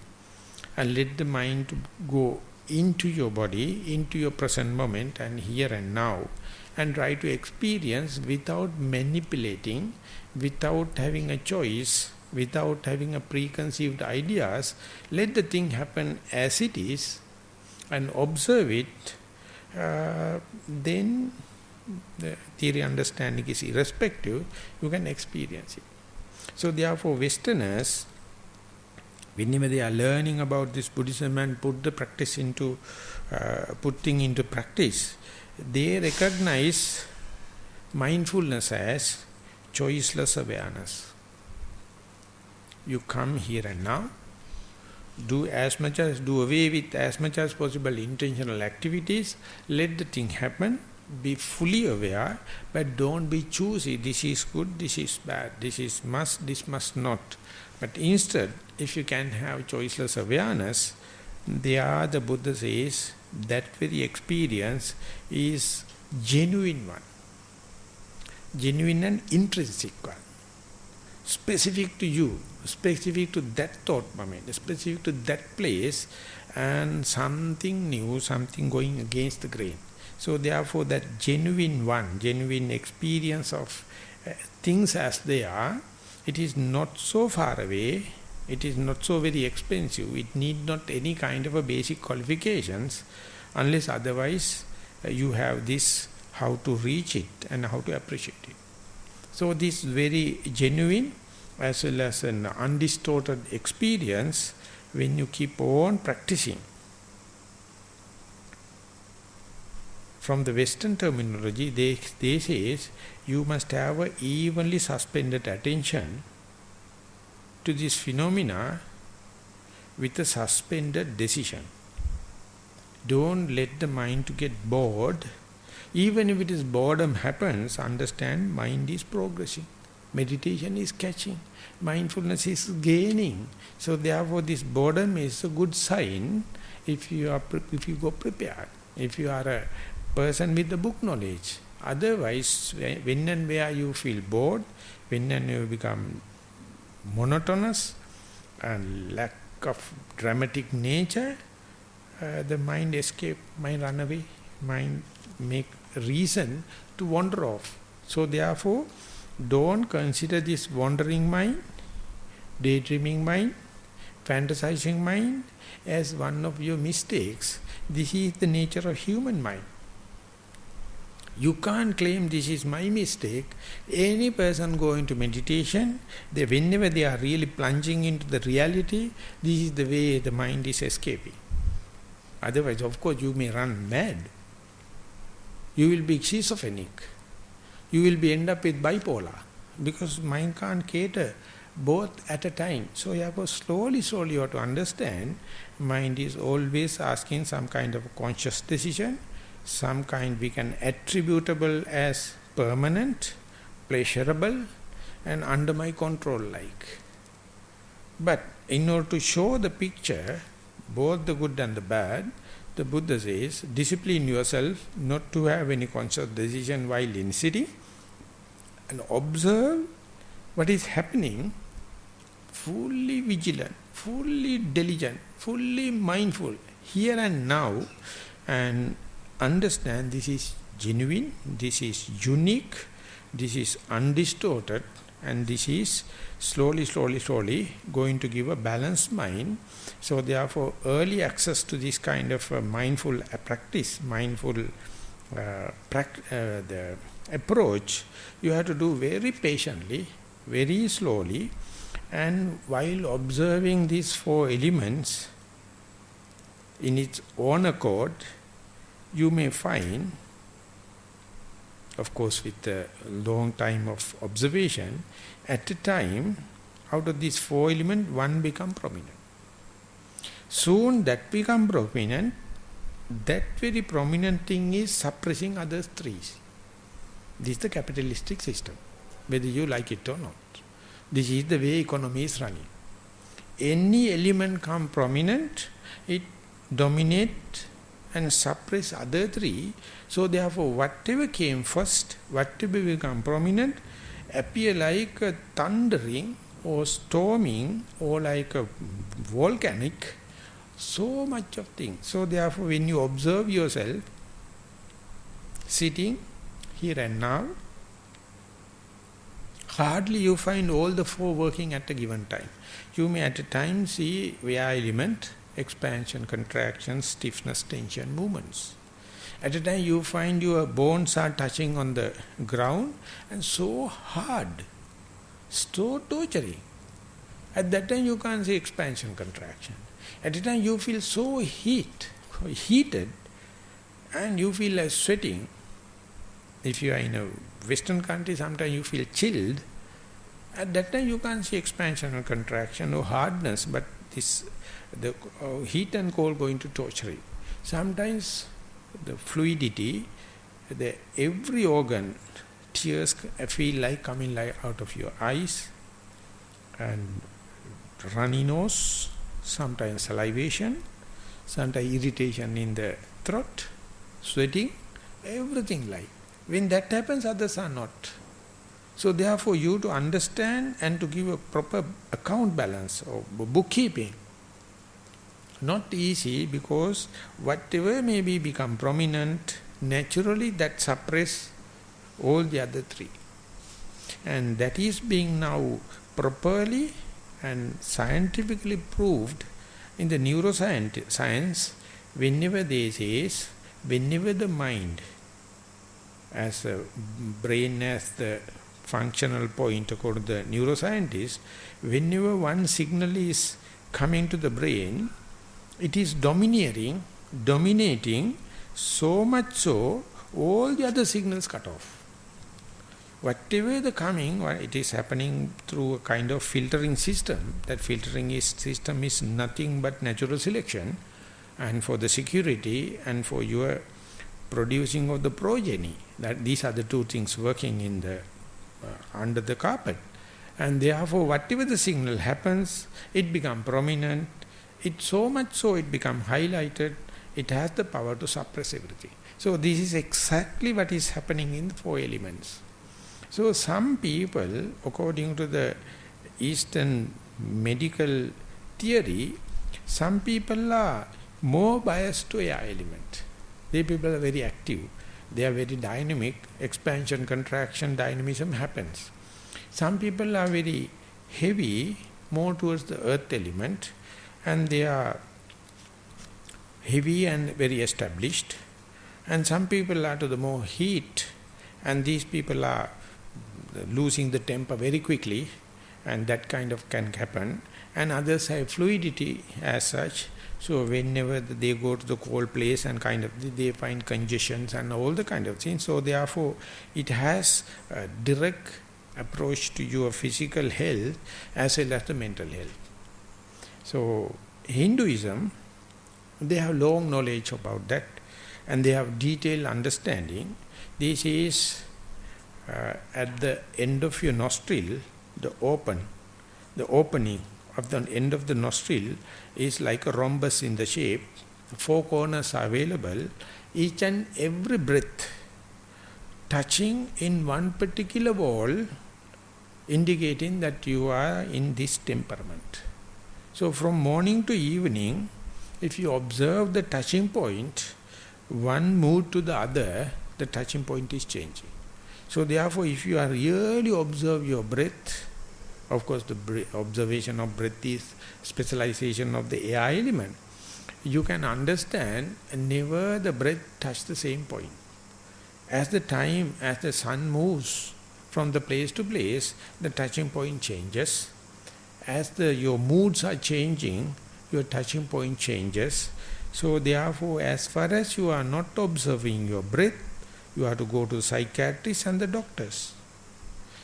and let the mind to go into your body, into your present moment and here and now, and try to experience without manipulating, without having a choice, without having a preconceived ideas. Let the thing happen as it is and observe it. Then the theory understanding is irrespective, you can experience it. So therefore Westerners, whenever they are learning about this Buddhism and put thing into practice, they recognize mindfulness as choiceless awareness. You come here and now, do away with as much as possible intentional activities, let the thing happen, be fully aware, but don't be choosy, this is good, this is bad, this must not. But instead, if you can have choiceless awareness, there the Buddha says that very experience is genuine one, genuine and intrinsic one, specific to you, specific to that thought moment, specific to that place, and something new, something going against the grain. So therefore that genuine one, genuine experience of things as they are, it is not so far away, it is not so very expensive, it need not any kind of a basic qualifications, unless otherwise you have this, how to reach it and how to appreciate it. So this very genuine as well as an undistorted experience, when you keep on practicing. From the Western terminology, they say you must have a evenly suspended attention to this phenomena with a suspended decision. Don't let the mind to get bored. Even if it is boredom happens, understand mind is progressing. Meditation is catching. Mindfulness is gaining. So therefore this boredom is a good sign if you go prepared. If you are a person with the book knowledge. Otherwise, when and where you feel bored, when and you become monotonous and lack of dramatic nature, the mind escape, mind run away, mind make reason to wander off. So therefore, don't consider this wandering mind, daydreaming mind, fantasizing mind as one of your mistakes. This is the nature of human mind. You can't claim this is my mistake. Any person going to meditation, whenever they are really plunging into the reality, this is the way the mind is escaping. Otherwise, of course, you may run mad. You will be schizophrenic. You will be end up with bipolar. Because mind can't cater both at a time. So you have to slowly you have to understand, mind is always asking some kind of a conscious decision, some kind we can attributable as permanent, pleasurable, and under my control like. But in order to show the picture, both the good and the bad, the Buddha says, discipline yourself not to have any conscious decision while in city, and observe what is happening, fully vigilant, fully diligent, fully mindful, here and now, and understand this is genuine, this is unique, this is undistorted, and this is slowly going to give a balanced mind. So therefore, early access to this kind of mindful practice, mindful the approach, you have to do very patiently, very slowly, and while observing these four elements in its own accord, you may find, of course with a long time of observation, at a time, out of these four elements, one become prominent. Soon that become prominent, that very prominent thing is suppressing other three. This is the capitalistic system, whether you like it or not. This is the way economy is running. Any element come prominent, it dominate and suppress other three. So therefore, whatever came first, whatever become prominent, appear like a thundering or storming or like a volcanic, so much of things. So therefore, when you observe yourself sitting here and now, hardly you find all the four working at a given time. You may at a time see via element, expansion, contraction, stiffness, tension, movements. At a time you find your bones are touching on the ground and so hard, so torturing. At that time you can't see expansion, contraction. At a time you feel so heated, and you feel like sweating. If you are in a Western country, sometimes you feel chilled. At that time you can't see expansion or contraction or hardness, but the heat and cold going to torture you. Sometimes the fluidity, every organ, tears feel like coming like out of your eyes, and runny nose, sometimes salivation, sometimes irritation in the throat, sweating, everything like. When that happens, others are not. So therefore, you to understand and to give a proper account balance or bookkeeping, not easy, because whatever may be become prominent, naturally that suppress all the other three. And that is being now properly and scientifically proved in the neuroscience, whenever they say, whenever the mind, as a brain as the functional point according to the neuroscientists, whenever one signal is coming to the brain, it is dominating so much so, all the other signals cut off. Whatever the coming, it is happening through a kind of filtering system. That filtering system is nothing but natural selection, and for the security and for your producing of the progeny. That these are the two things working in the under the carpet. And therefore, whatever the signal happens, it becomes prominent. It so much so it becomes highlighted. It has the power to suppress everything. So this is exactly what is happening in the four elements. So some people, according to the Eastern medical theory, some people are more biased to air element. They people are very active. They are very dynamic. Expansion, contraction, dynamism happens. Some people are very heavy, more towards the earth element, and they are heavy and very established. And some people are to the more heat, and these people are losing the temper very quickly, and that kind of can happen. And others have fluidity as such, so whenever they go to the cold place and kind of they find congestions and all the kind of things. So therefore it has a direct approach to your physical health as well as the mental health. So Hinduism, they have long knowledge about that, and they have detailed understanding. This is at the end of your nostril, the opening of the end of the nostril is like a rhombus in the shape. 4 corners are available. Each and every breath touching in one particular wall, indicating that you are in this temperament. So from morning to evening, if you observe the touching point, one mood to the other, the touching point is changing. So therefore, if you are really observe your breath, of course the observation of breath is specialization of the air element, you can understand never the breath touch the same point. As the sun moves from the place to place, the touching point changes. As your moods are changing, your touching point changes. So therefore, as far as you are not observing your breath, you have to go to psychiatrists and the doctors.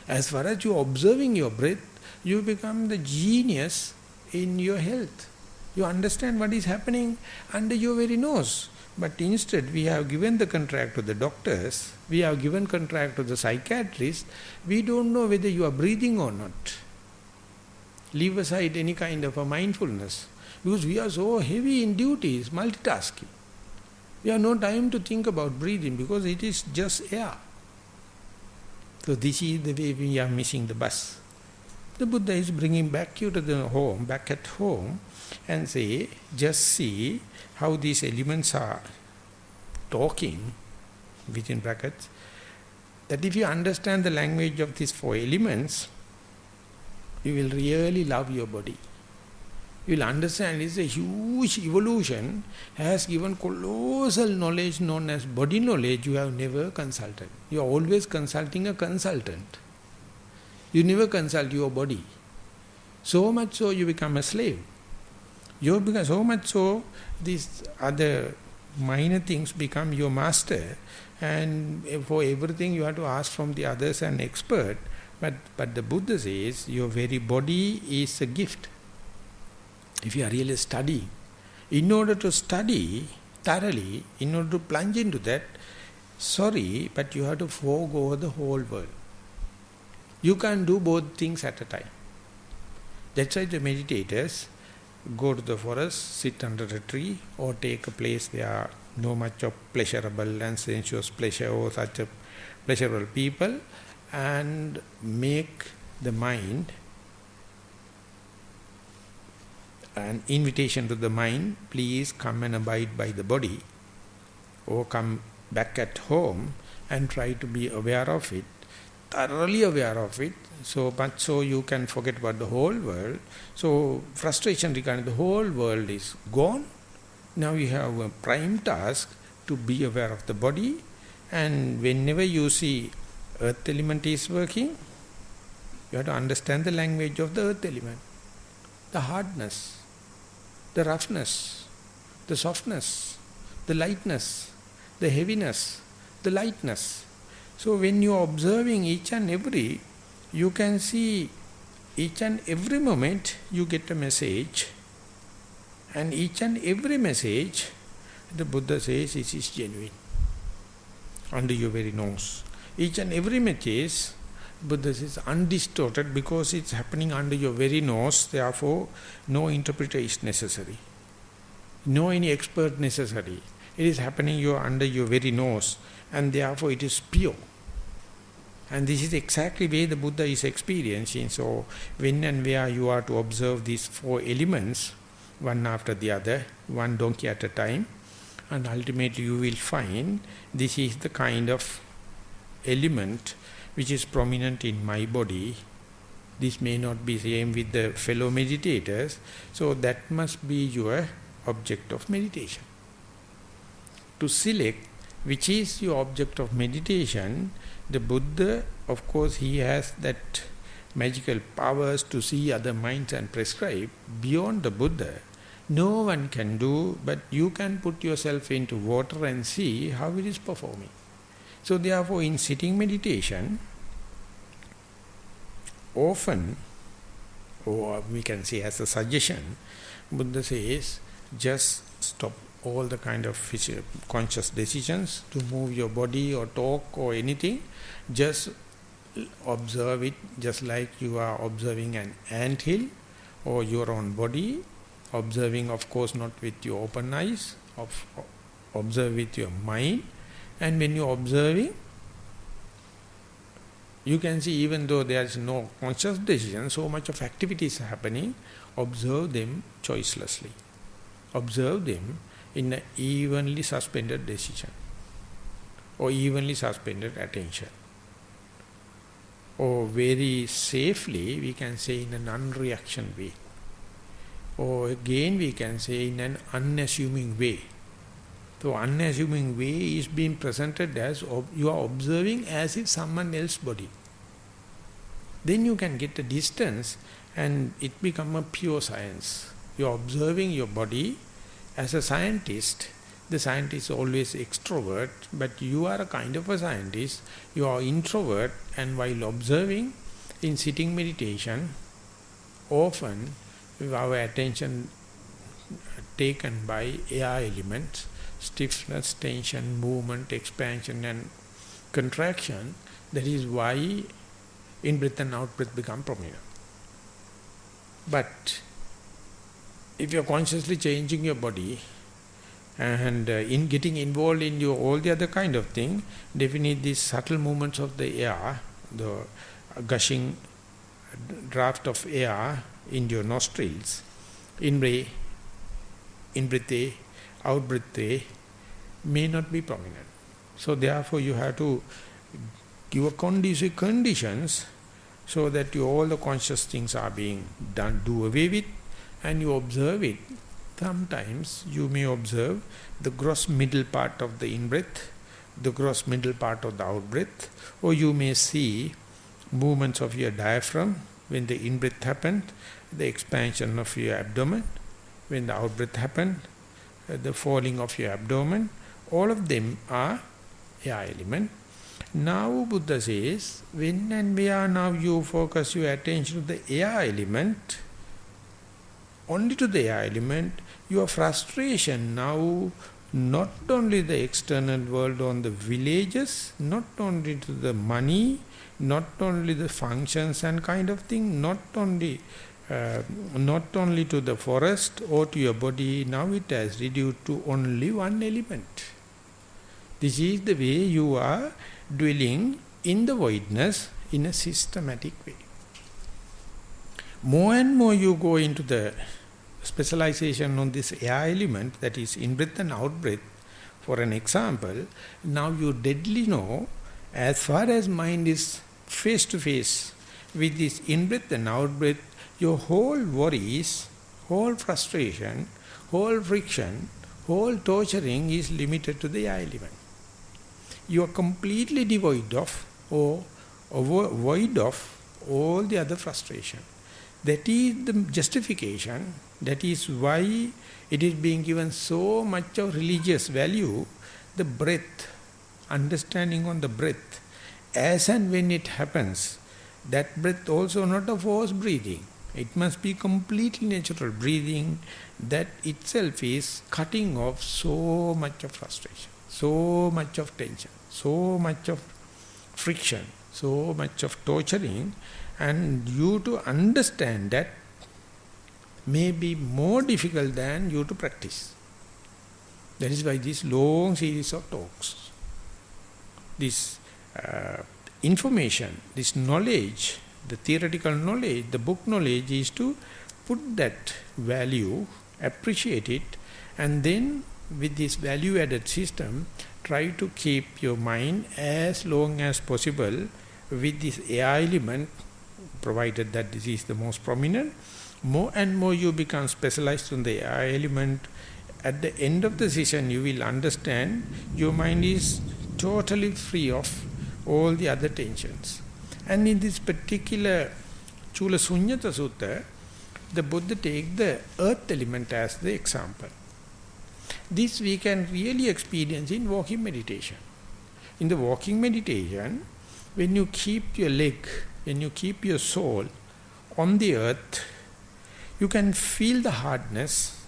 As far as you are observing your breath, you become the genius in your health. You understand what is happening under your very nose. But instead, we have given the contract to the doctors, we have given contract to the psychiatrists, we don't know whether you are breathing or not. Leave aside any kind of a mindfulness, because we are so heavy in duties, multitasking. We have no time to think about breathing because it is just air. So this is the way we are missing the bus. The Buddha is bringing back you to the home, back at home, and say, just see how these elements are talking, within brackets, that if you understand the language of these 4 elements, you will really love your body. You will understand it's a huge evolution, has given colossal knowledge known as body knowledge you have never consulted. You are always consulting a consultant. You never consult your body. So much so you become a slave. You become so much so these other minor things become your master, and for everything you have to ask from the others and expert. But the Buddha says your very body is a gift. If you are really studying, in order to study thoroughly, in order to plunge into that, sorry, but you have to forego the whole world. You can't do both things at a time. That's why the meditators go to the forest, sit under a tree, or take a place where no much of pleasurable and sensuous pleasure or such a pleasurable people, and make the mind an invitation to the mind, please come and abide by the body, or come back at home and try to be aware of it, thoroughly aware of it, so much so you can forget about the whole world. So frustration regarding the whole world is gone. Now you have a prime task to be aware of the body, and whenever you see earth element is working, you have to understand the language of the earth element. The hardness, the roughness, the softness, the lightness, the heaviness, the lightness. So when you are observing each and every, you can see each and every moment you get a message, and each and every message, the Buddha says, it is genuine, under your very nose. Each and every message, Buddha says, undistorted, because it's happening under your very nose, therefore no interpretation is necessary. No any expert necessary. It is happening under your very nose, and therefore it is pure. And this is exactly where the Buddha is experiencing. So when and where you are to observe these 4 elements, one after the other, one donkey at a time, and ultimately you will find this is the kind of element which is prominent in my body. This may not be same with the fellow meditators, so that must be your object of meditation. To select which is your object of meditation, the Buddha, of course, he has that magical powers to see other minds and prescribe. Beyond the Buddha, no one can do, but you can put yourself into water and see how it is performing. So therefore, in sitting meditation, often, or we can say as a suggestion, Buddha says, just stop all the kind of conscious decisions to move your body or talk or anything. Just observe it, just like you are observing an anthill or your own body, observing, of course, not with your open eyes, observe with your mind. And when you are observing, you can see, even though there is no conscious decision, so much of activity is happening, observe them choicelessly. Observe them in an evenly suspended decision or evenly suspended attention. Or very safely, we can say in an unreaction way. Or again, we can say in an unassuming way. So unassuming way is being presented as you are observing as if someone else's body. Then you can get a distance and it become a pure science. You are observing your body as a scientist. The scientist is always extrovert, but you are a kind of a scientist. You are introvert, and while observing in sitting meditation, often our attention taken by air elements, stiffness, tension, movement, expansion and contraction. That is why in-breath and out-breath become prominent. But if you are consciously changing your body and in getting involved in all the other kind of thing, definitely these subtle movements of the air, the gushing draft of air in your nostrils, in-breath A, out-breath A, may not be prominent. So therefore you have to give a conducive conditions so that all the conscious things are being done, do away with, and you observe it. Sometimes you may observe the gross middle part of the in-breath, the gross middle part of the out-breath, or you may see movements of your diaphragm when the in-breath happened, the expansion of your abdomen, when the out-breath happened, the falling of your abdomen. All of them are air element. Now Buddha says, when and where now you focus your attention to the air element, only to the air element, your frustration now, not only the external world on the villages, not only to the money, not only the functions and kind of thing, not only to the forest or to your body, now it has reduced to only one element. This is the way you are dwelling in the voidness in a systematic way. More and more you go into the specialization on this air element, that is in-breath and out-breath. For an example, now you deadly know, as far as mind is face to face with this in-breath and out-breath, your whole worries, whole frustration, whole friction, whole torturing is limited to the air element. You are completely devoid of or void of all the other frustration. That is the justification. That is why it is being given so much of religious value. The breath, understanding on the breath, as and when it happens, that breath also not a forced breathing. It must be completely natural breathing. That itself is cutting off so much of frustration, so much of tension, so much of friction, so much of torturing. And you to understand that may be more difficult than you to practice. That is why this long series of talks, this information, this knowledge, the theoretical knowledge, the book knowledge is to put that value, appreciate it, and then with this value added system, try to keep your mind as long as possible with this air element, provided that this is the most prominent. More and more you become specialized on the air element, at the end of the session you will understand your mind is totally free of all the other tensions. And in this particular Chula Sunyatha Sutta, the Buddha takes the earth element as the example. This we can really experience in walking meditation. In the walking meditation, when you keep your leg, when you keep your soul on the earth, you can feel the hardness,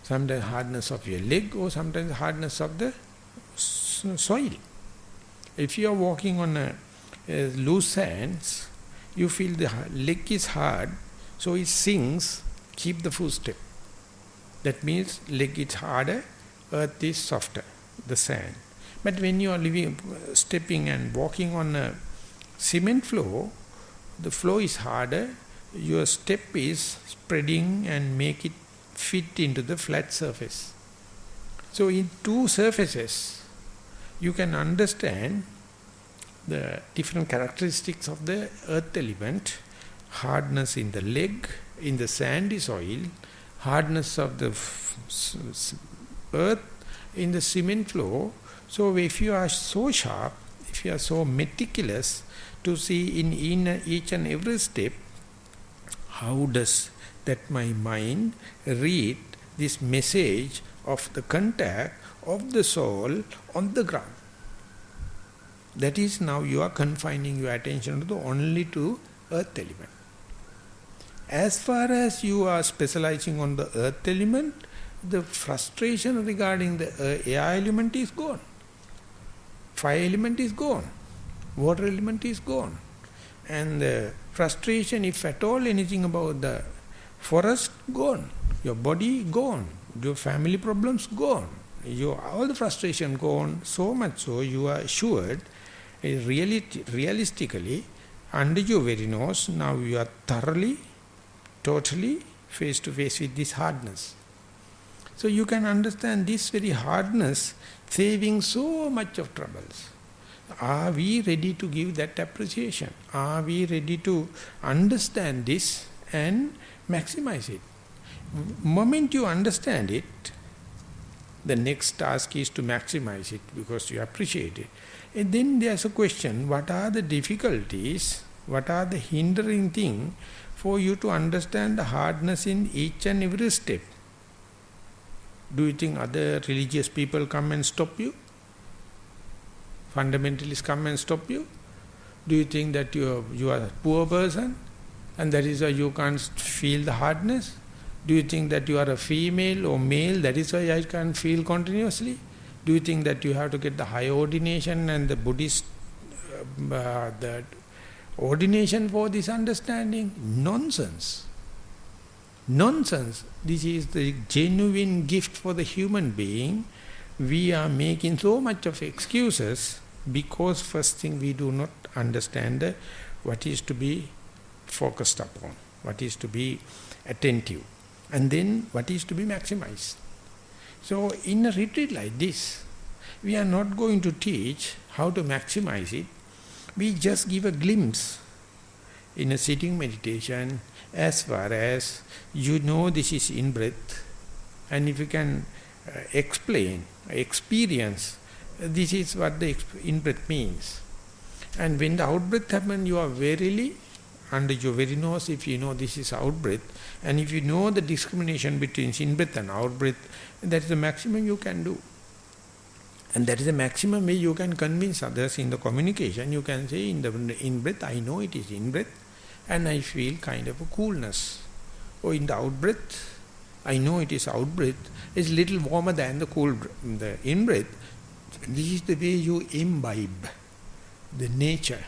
sometimes hardness of your leg or sometimes hardness of the soil. If you are walking on a loose sands, you feel the leg is hard, so it sinks, keep the footstep. That means leg is harder, earth is softer, the sand. But when you are stepping and walking on a cement floor, the floor is harder, your step is spreading and make it fit into the flat surface. So in two surfaces, you can understand the different characteristics of the earth element, hardness in the leg, in the sandy soil, hardness of the earth in the cement floor. So if you are so sharp, if you are so meticulous to see in each and every step, how does that my mind read this message of the contact of the soul on the ground? That is, now you are confining your attention to only to earth element. As far as you are specializing on the earth element, the frustration regarding the air element is gone. Fire element is gone. Water element is gone. And the frustration, if at all anything about the forest, gone. Your body, gone. Your family problems, gone. All the frustration gone, so much so you are assured, realistically, under your very nose, now you are thoroughly, totally face to face with this hardness. So you can understand this very hardness saving so much of troubles. Are we ready to give that appreciation? Are we ready to understand this and maximize it? Moment you understand it, the next task is to maximize it because you appreciate it. And then there's a question, what are the difficulties, what are the hindering things for you to understand the hardness in each and every step? Do you think other religious people come and stop you? Fundamentalists come and stop you? Do you think that you are a poor person and that is why you can't feel the hardness? Do you think that you are a female or male, that is why I can't feel continuously? Do you think that you have to get the high ordination and the Buddhist the ordination for this understanding? Nonsense. Nonsense. This is the genuine gift for the human being. We are making so much of excuses because first thing we do not understand what is to be focused upon, what is to be attentive, and then what is to be maximized. So in a retreat like this, we are not going to teach how to maximize it. We just give a glimpse in a sitting meditation as far as you know this is in-breath, and if you can explain, experience, this is what the in-breath means. And when the out-breath happens, you are verily under your very nose, if you know this is out-breath, and if you know the discrimination between in-breath and out-breath, that is the maximum you can do. And that is the maximum way you can convince others in the communication. You can say in the in-breath, I know it is in-breath, and I feel kind of a coolness. Or in the out-breath, I know it is out-breath, it's little warmer than the in-breath. This is the way you imbibe the nature,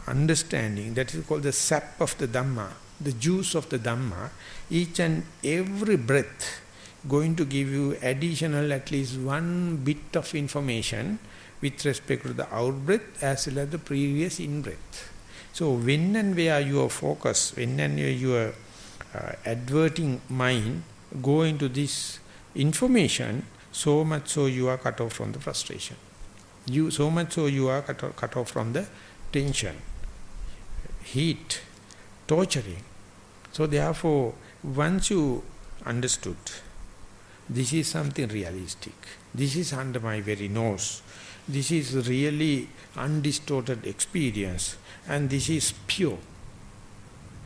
understanding. That is called the sap of the Dhamma, the juice of the Dhamma. Each and every breath going to give you additional at least one bit of information with respect to the out-breath as well as the previous in-breath. So when and where your focus, when and where your adverting mind go into this information, so much so you are cut off from the frustration. So much so you are cut off from the tension, heat, torturing. So therefore, once you understood. This is something realistic. This is under my very nose. This is really undistorted experience. And this is pure.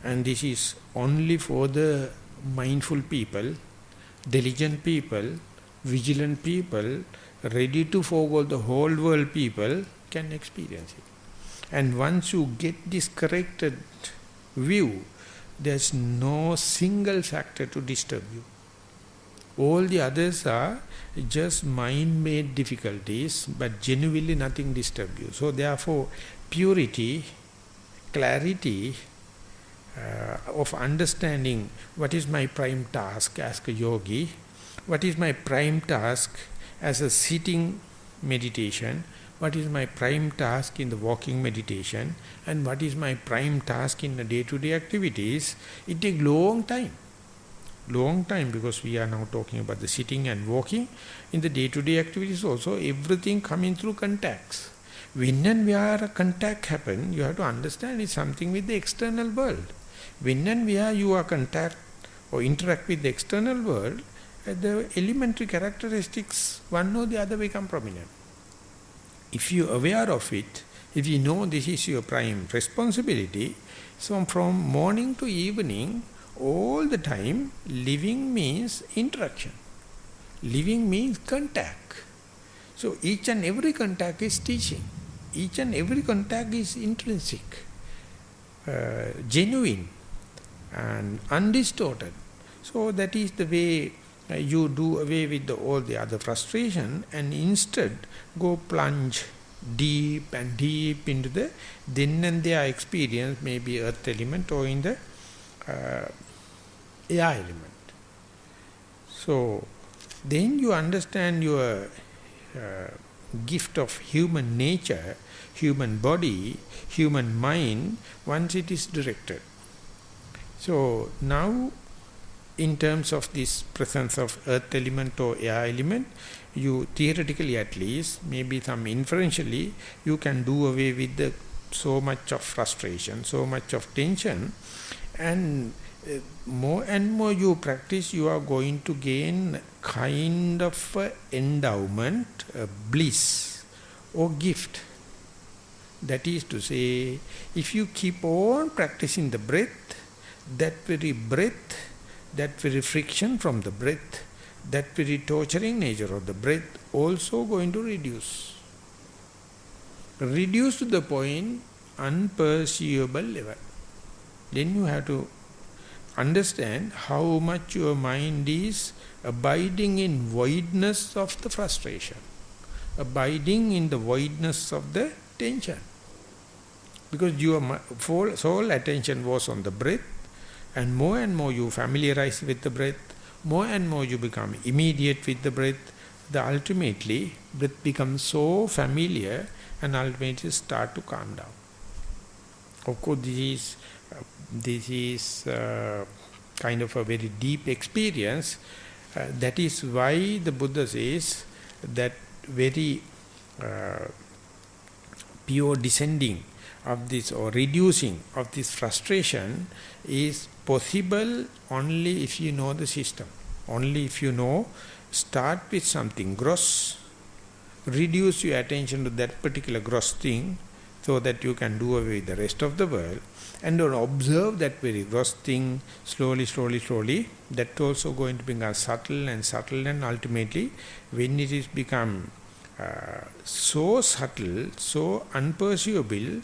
And this is only for the mindful people, diligent people, vigilant people, ready to forego the whole world people can experience it. And once you get this corrected view, there's no single factor to disturb you. All the others are just mind-made difficulties, but genuinely nothing disturb you. So therefore, purity, clarity of understanding what is my prime task as a yogi, what is my prime task as a sitting meditation, what is my prime task in the walking meditation, and what is my prime task in the day-to-day activities, it takes long time. Long time, because we are now talking about the sitting and walking. In the day-to-day activities also, everything coming through contacts. When and where a contact happen, you have to understand it's something with the external world. When and where you are contact or interact with the external world, the elementary characteristics, one or the other, become prominent. If you are aware of it, if you know this is your prime responsibility, so from morning to evening, all the time, living means interaction. Living means contact. So each and every contact is teaching. Each and every contact is intrinsic, genuine and undistorted. So that is the way you do away with all the other frustration and instead go plunge deep and deep into the then and there experience, maybe earth element or in the air element. So then you understand your gift of human nature, human body, human mind, once it is directed. So now, in terms of this presence of earth element or air element, you theoretically at least, maybe some inferentially, you can do away with so much of frustration, so much of tension, and more and more you practice, you are going to gain kind of endowment, bliss or gift. That is to say, if you keep on practicing the breath, that very friction from the breath, that very torturing nature of the breath also going to reduce. Reduce to the point unperceivable level. Then you have to understand how much your mind is abiding in voidness of the frustration, abiding in the voidness of the tension. Because your sole attention was on the breath, and more you familiarize with the breath, more and more you become immediate with the breath, ultimately breath becomes so familiar and ultimately start to calm down. Of course, this is kind of a very deep experience. That is why the Buddha says that very pure descending of this or reducing of this frustration is possible only if you know the system. Only if you know, start with something gross, reduce your attention to that particular gross thing so that you can do away with the rest of the world, and don't observe that very gross thing slowly, that also going to become subtle, and ultimately when it is become so subtle, so unperceivable,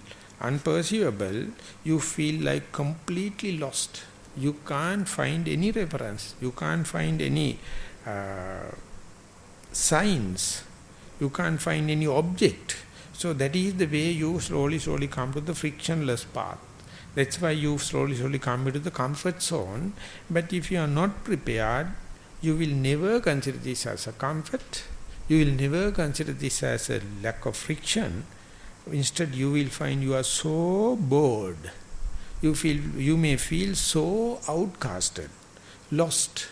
you feel like completely lost. You can't find any reference, you can't find any signs, you can't find any object. So that is the way you slowly come to the frictionless path. That's why you slowly come into the comfort zone. But if you are not prepared, you will never consider this as a comfort. You will never consider this as a lack of friction. Instead, you will find you are so bored. You may feel so outcasted, lost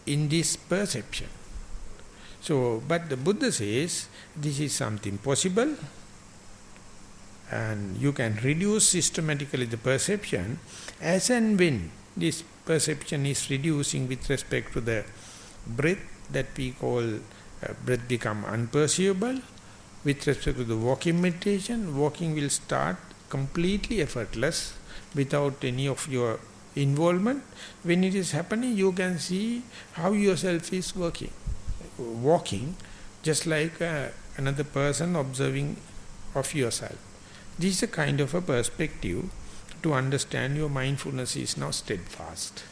in this perception. So, but the Buddha says this is something possible, and you can reduce systematically the perception as and when this perception is reducing with respect to the breath that we call breath become unperceivable. With respect to the walking meditation, walking will start completely effortless without any of your involvement. When it is happening, you can see how yourself is walking just like another person observing of yourself. This is a kind of a perspective to understand your mindfulness is now steadfast.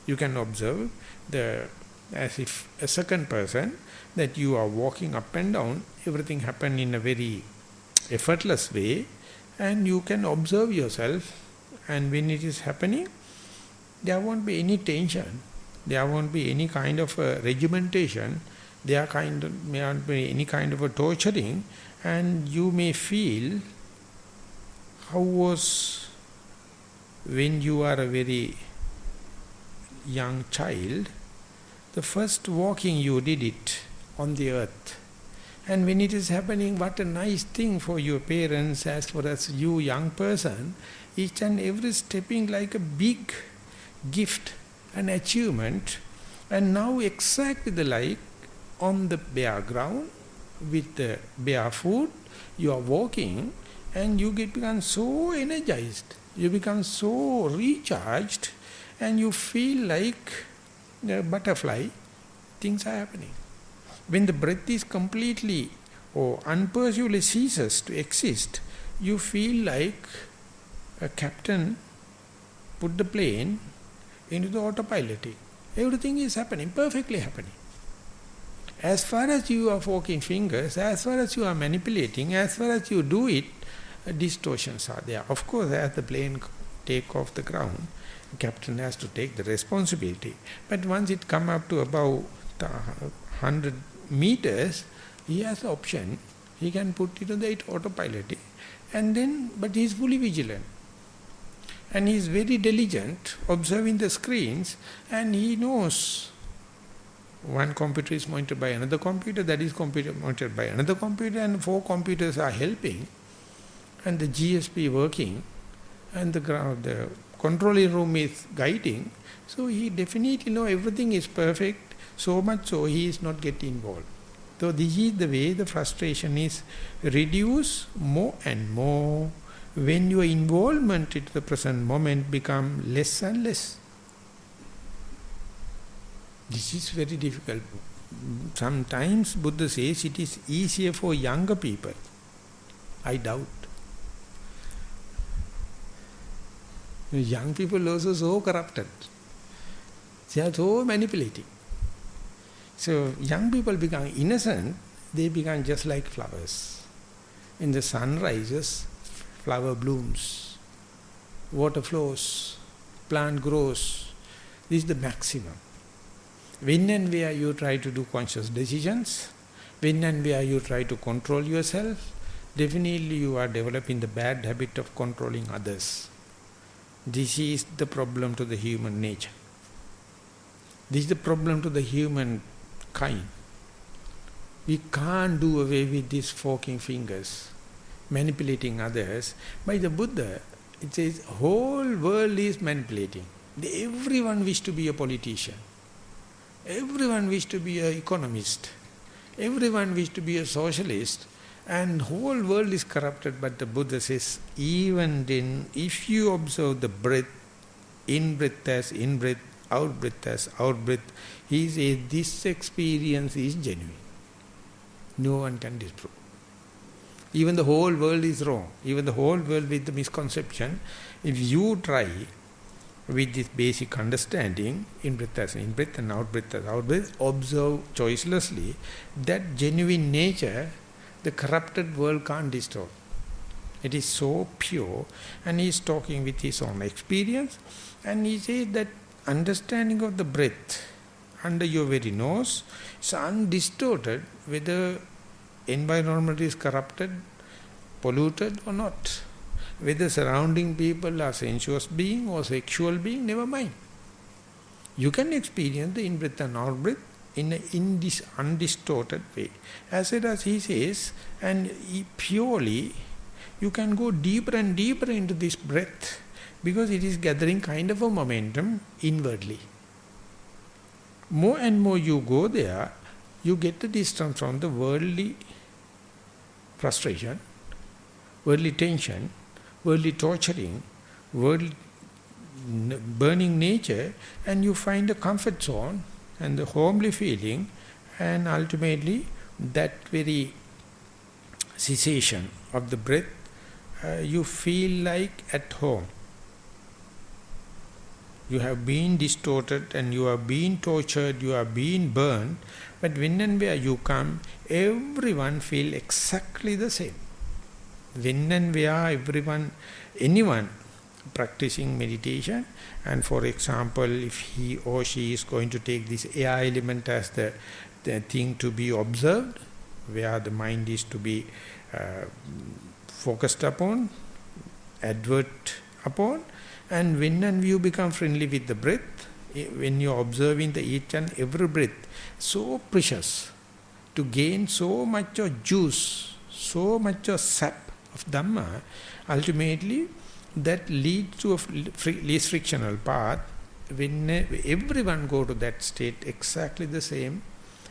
You can observe as if a second person that you are walking up and down, everything happen in a very effortless way, and you can observe yourself, and when it is happening, there won't be any tension, there won't be any kind of a regimentation, may not be any kind of a torturing, and you may feel how was when you are a very young child, the first walking you did it on the earth. And when it is happening, what a nice thing for your parents as far as you young person, each and every stepping like a big gift, an achievement. And now exactly the like on the bare ground with the bare food, you are walking and you become so energized, you become so recharged, and you feel like a butterfly, things are happening. When the breath is completely or unperceivably ceases to exist, you feel like a captain put the plane into the autopilot. Everything is happening, perfectly happening. As far as you are forking fingers, as far as you are manipulating, as far as you do it, distortions are there. Of course, as the plane take off the ground, the captain has to take the responsibility. But once it come up to about 100 meters, he has the option. He can put it on the autopilot. And then, but he is fully vigilant. And he is very diligent, observing the screens, and he knows one computer is monitored by another computer, that is computer monitored by another computer, and 4 computers are helping, and the GSP working, and the controlling room is guiding. So he definitely knows everything is perfect, so much so he is not getting involved. So this is the way the frustration is reduced more and more when your involvement into the present moment become less and less. This is very difficult. Sometimes Buddha says it is easier for younger people. I doubt. Young people also so corrupted. They are so manipulating. So young people become innocent, they become just like flowers. When the sun rises, flower blooms, water flows, plant grows. This is the maximum. When and where you try to do conscious decisions, when and where you try to control yourself, definitely you are developing the bad habit of controlling others. This is the problem to the human nature. This is the problem to the human kind. We can't do away with these forking fingers, manipulating others. By the Buddha, it says whole world is manipulating. Everyone wishes to be a politician. Everyone wishes to be an economist. Everyone wishes to be a socialist. And whole world is corrupted. But the Buddha says, even then, if you observe the breath, in-breath as in-breath, out-breath as out-breath, he says this experience is genuine. No one can disprove. Even the whole world is wrong. Even the whole world with the misconception. If you try with this basic understanding, in-breath as in-breath and out-breath as out-breath, observe choicelessly, that genuine nature, the corrupted world can't distort. It is so pure, and he is talking with his own experience, and he says that understanding of the breath under your very nose is undistorted, whether environment is corrupted, polluted or not. Whether surrounding people are sensuous being or sexual being, never mind. You can experience the in-breath and out-breath in this undistorted way. As it as he says, and purely, you can go deeper and deeper into this breath. Because it is gathering kind of a momentum inwardly. More and more you go there, you get the distance from the worldly frustration, worldly tension, worldly torturing, worldly burning nature, and you find a comfort zone and the homely feeling, and ultimately that very cessation of the breath, you feel like at home. You have been distorted and you have been tortured, you have been burned, but when and where you come, everyone feel exactly the same. When and where anyone practicing meditation, and for example, if he or she is going to take this air element as the thing to be observed, where the mind is to be focused upon, advert upon, and when and you become friendly with the breath, when you are observing the each and every breath, so precious to gain so much of juice, so much of sap of Dhamma, ultimately that leads to a least frictional path. When everyone go to that state, exactly the same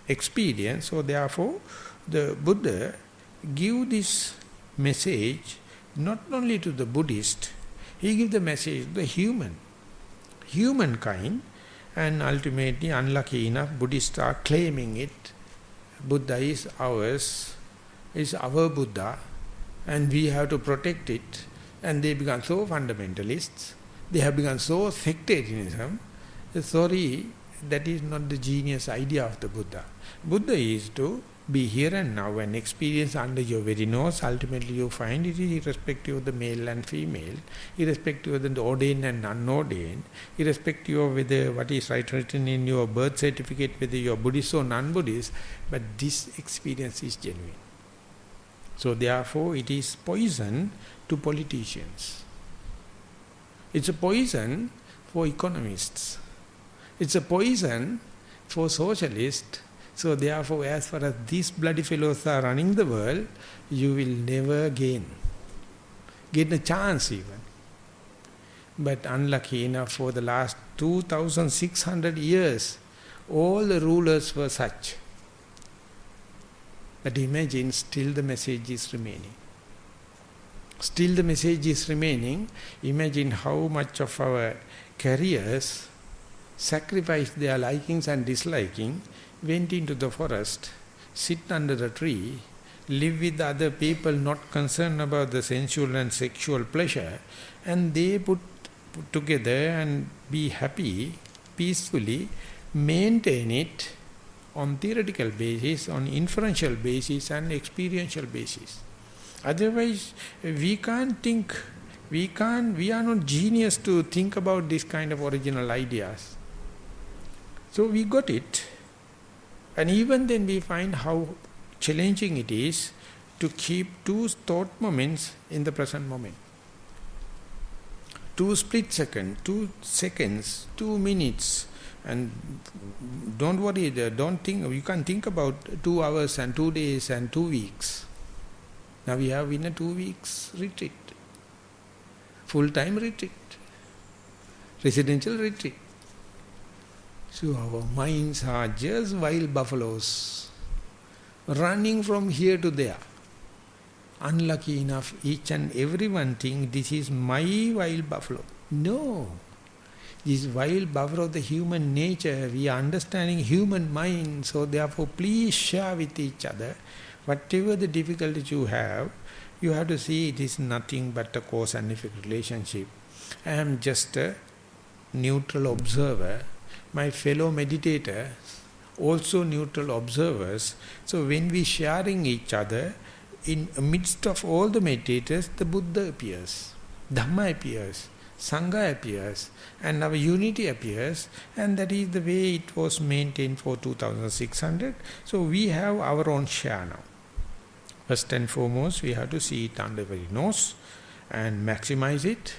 experience. So therefore, the Buddha give this message not only to the Buddhist, he give the message to the humankind, and ultimately, unlucky enough, Buddhists are claiming it. Buddha is ours, is our Buddha, and we have to protect it. And they become so fundamentalists, they have become so sectarianism. Sorry, that is not the genius idea of the Buddha. Buddha is to be here and now and experience under your very nose. Ultimately you find it is irrespective of the male and female, irrespective of the ordained and unordained, irrespective of whether what is written in your birth certificate, whether you are Buddhist or non-Buddhist, but this experience is genuine. So therefore it is poison to politicians. It's a poison for economists. It's a poison for socialists. So therefore, as far as these bloody fellows are running the world, you will never gain a chance even. But unlucky enough, for the last 2,600 years, all the rulers were such. But imagine, still the message is remaining. Still the message is remaining. Imagine how much of our careers sacrificed their likings and disliking, went into the forest, sit under the tree, live with other people not concerned about the sensual and sexual pleasure, and they put together and be happy, peacefully, maintain it on theoretical basis, on inferential basis and experiential basis. Otherwise, we can't think, we are not genius to think about this kind of original ideas. So we got it. And even then we find how challenging it is to keep two thought moments in the present moment. 2 split seconds, 2 seconds, 2 minutes. And don't worry, don't think, you can't think about 2 hours and 2 days and 2 weeks. Now we have in a 2 weeks retreat, full-time retreat, residential retreat. So our minds are just wild buffaloes, running from here to there. Unlucky enough, each and everyone think this is my wild buffalo. No, this wild buffalo of the human nature, we are understanding human mind. So therefore, please share with each other. Whatever the difficulties you have to see it is nothing but a cause and effect relationship. I am just a neutral observer. My fellow meditators, also neutral observers. So when we sharing each other, in midst of all the meditators, the Buddha appears, Dhamma appears, Sangha appears, and our unity appears, and that is the way it was maintained for 2,600. So we have our own share now. First and foremost, we have to see it under very nose and maximize it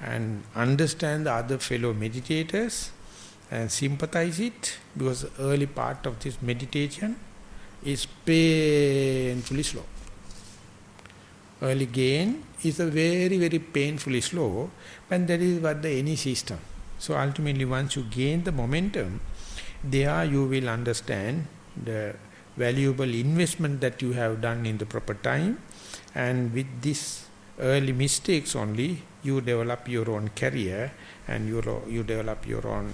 and understand the other fellow meditators and sympathize it, because the early part of this meditation is painfully slow. Early gain is a very, very painfully slow, but that is what any system. So ultimately, once you gain the momentum, there you will understand the valuable investment that you have done in the proper time, and with this early mistakes only, you develop your own career and you develop your own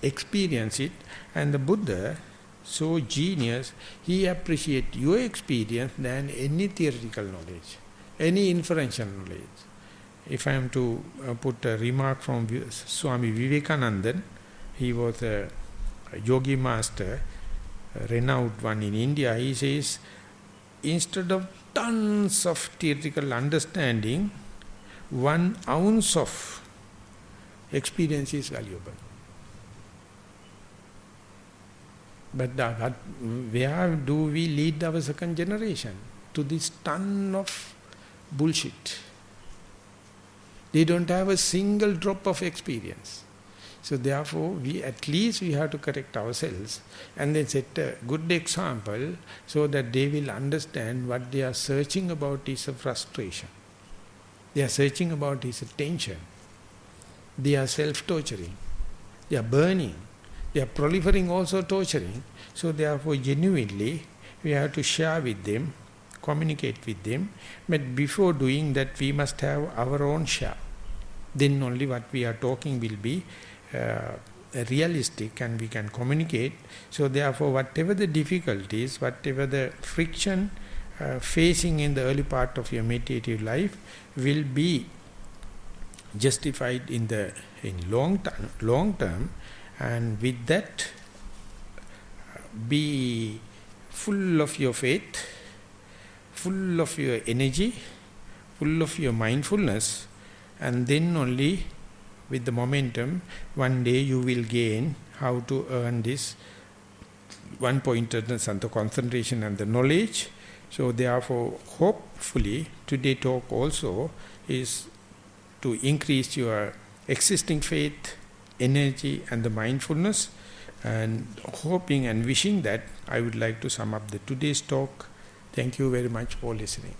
experience it. And the Buddha, so genius, he appreciates your experience than any theoretical knowledge, any inferential knowledge. If I am to put a remark from Swami Vivekananda, he was a yogi master, a renowned one in India. He says, instead of tons of theoretical understanding, 1 ounce of experience is valuable. But where do we lead our second generation? To this ton of bullshit. They don't have a single drop of experience. So therefore, we have to correct ourselves and then set a good example so that they will understand what they are searching about is a frustration. They are searching about is a tension. They are self-torturing. They are burning. They are proliferating, also torturing. So therefore, genuinely, we have to share with them, communicate with them. But before doing that, we must have our own share. Then only what we are talking will be realistic and we can communicate. So therefore, whatever the difficulties, whatever the friction facing in the early part of your meditative life will be justified in long term, and with that be full of your faith, full of your energy, full of your mindfulness, and then only with the momentum, one day you will gain how to earn this one-pointedness and the concentration and the knowledge. So therefore, hopefully, today's talk also is to increase your existing faith, energy and the mindfulness. And hoping and wishing that, I would like to sum up the today's talk. Thank you very much for listening.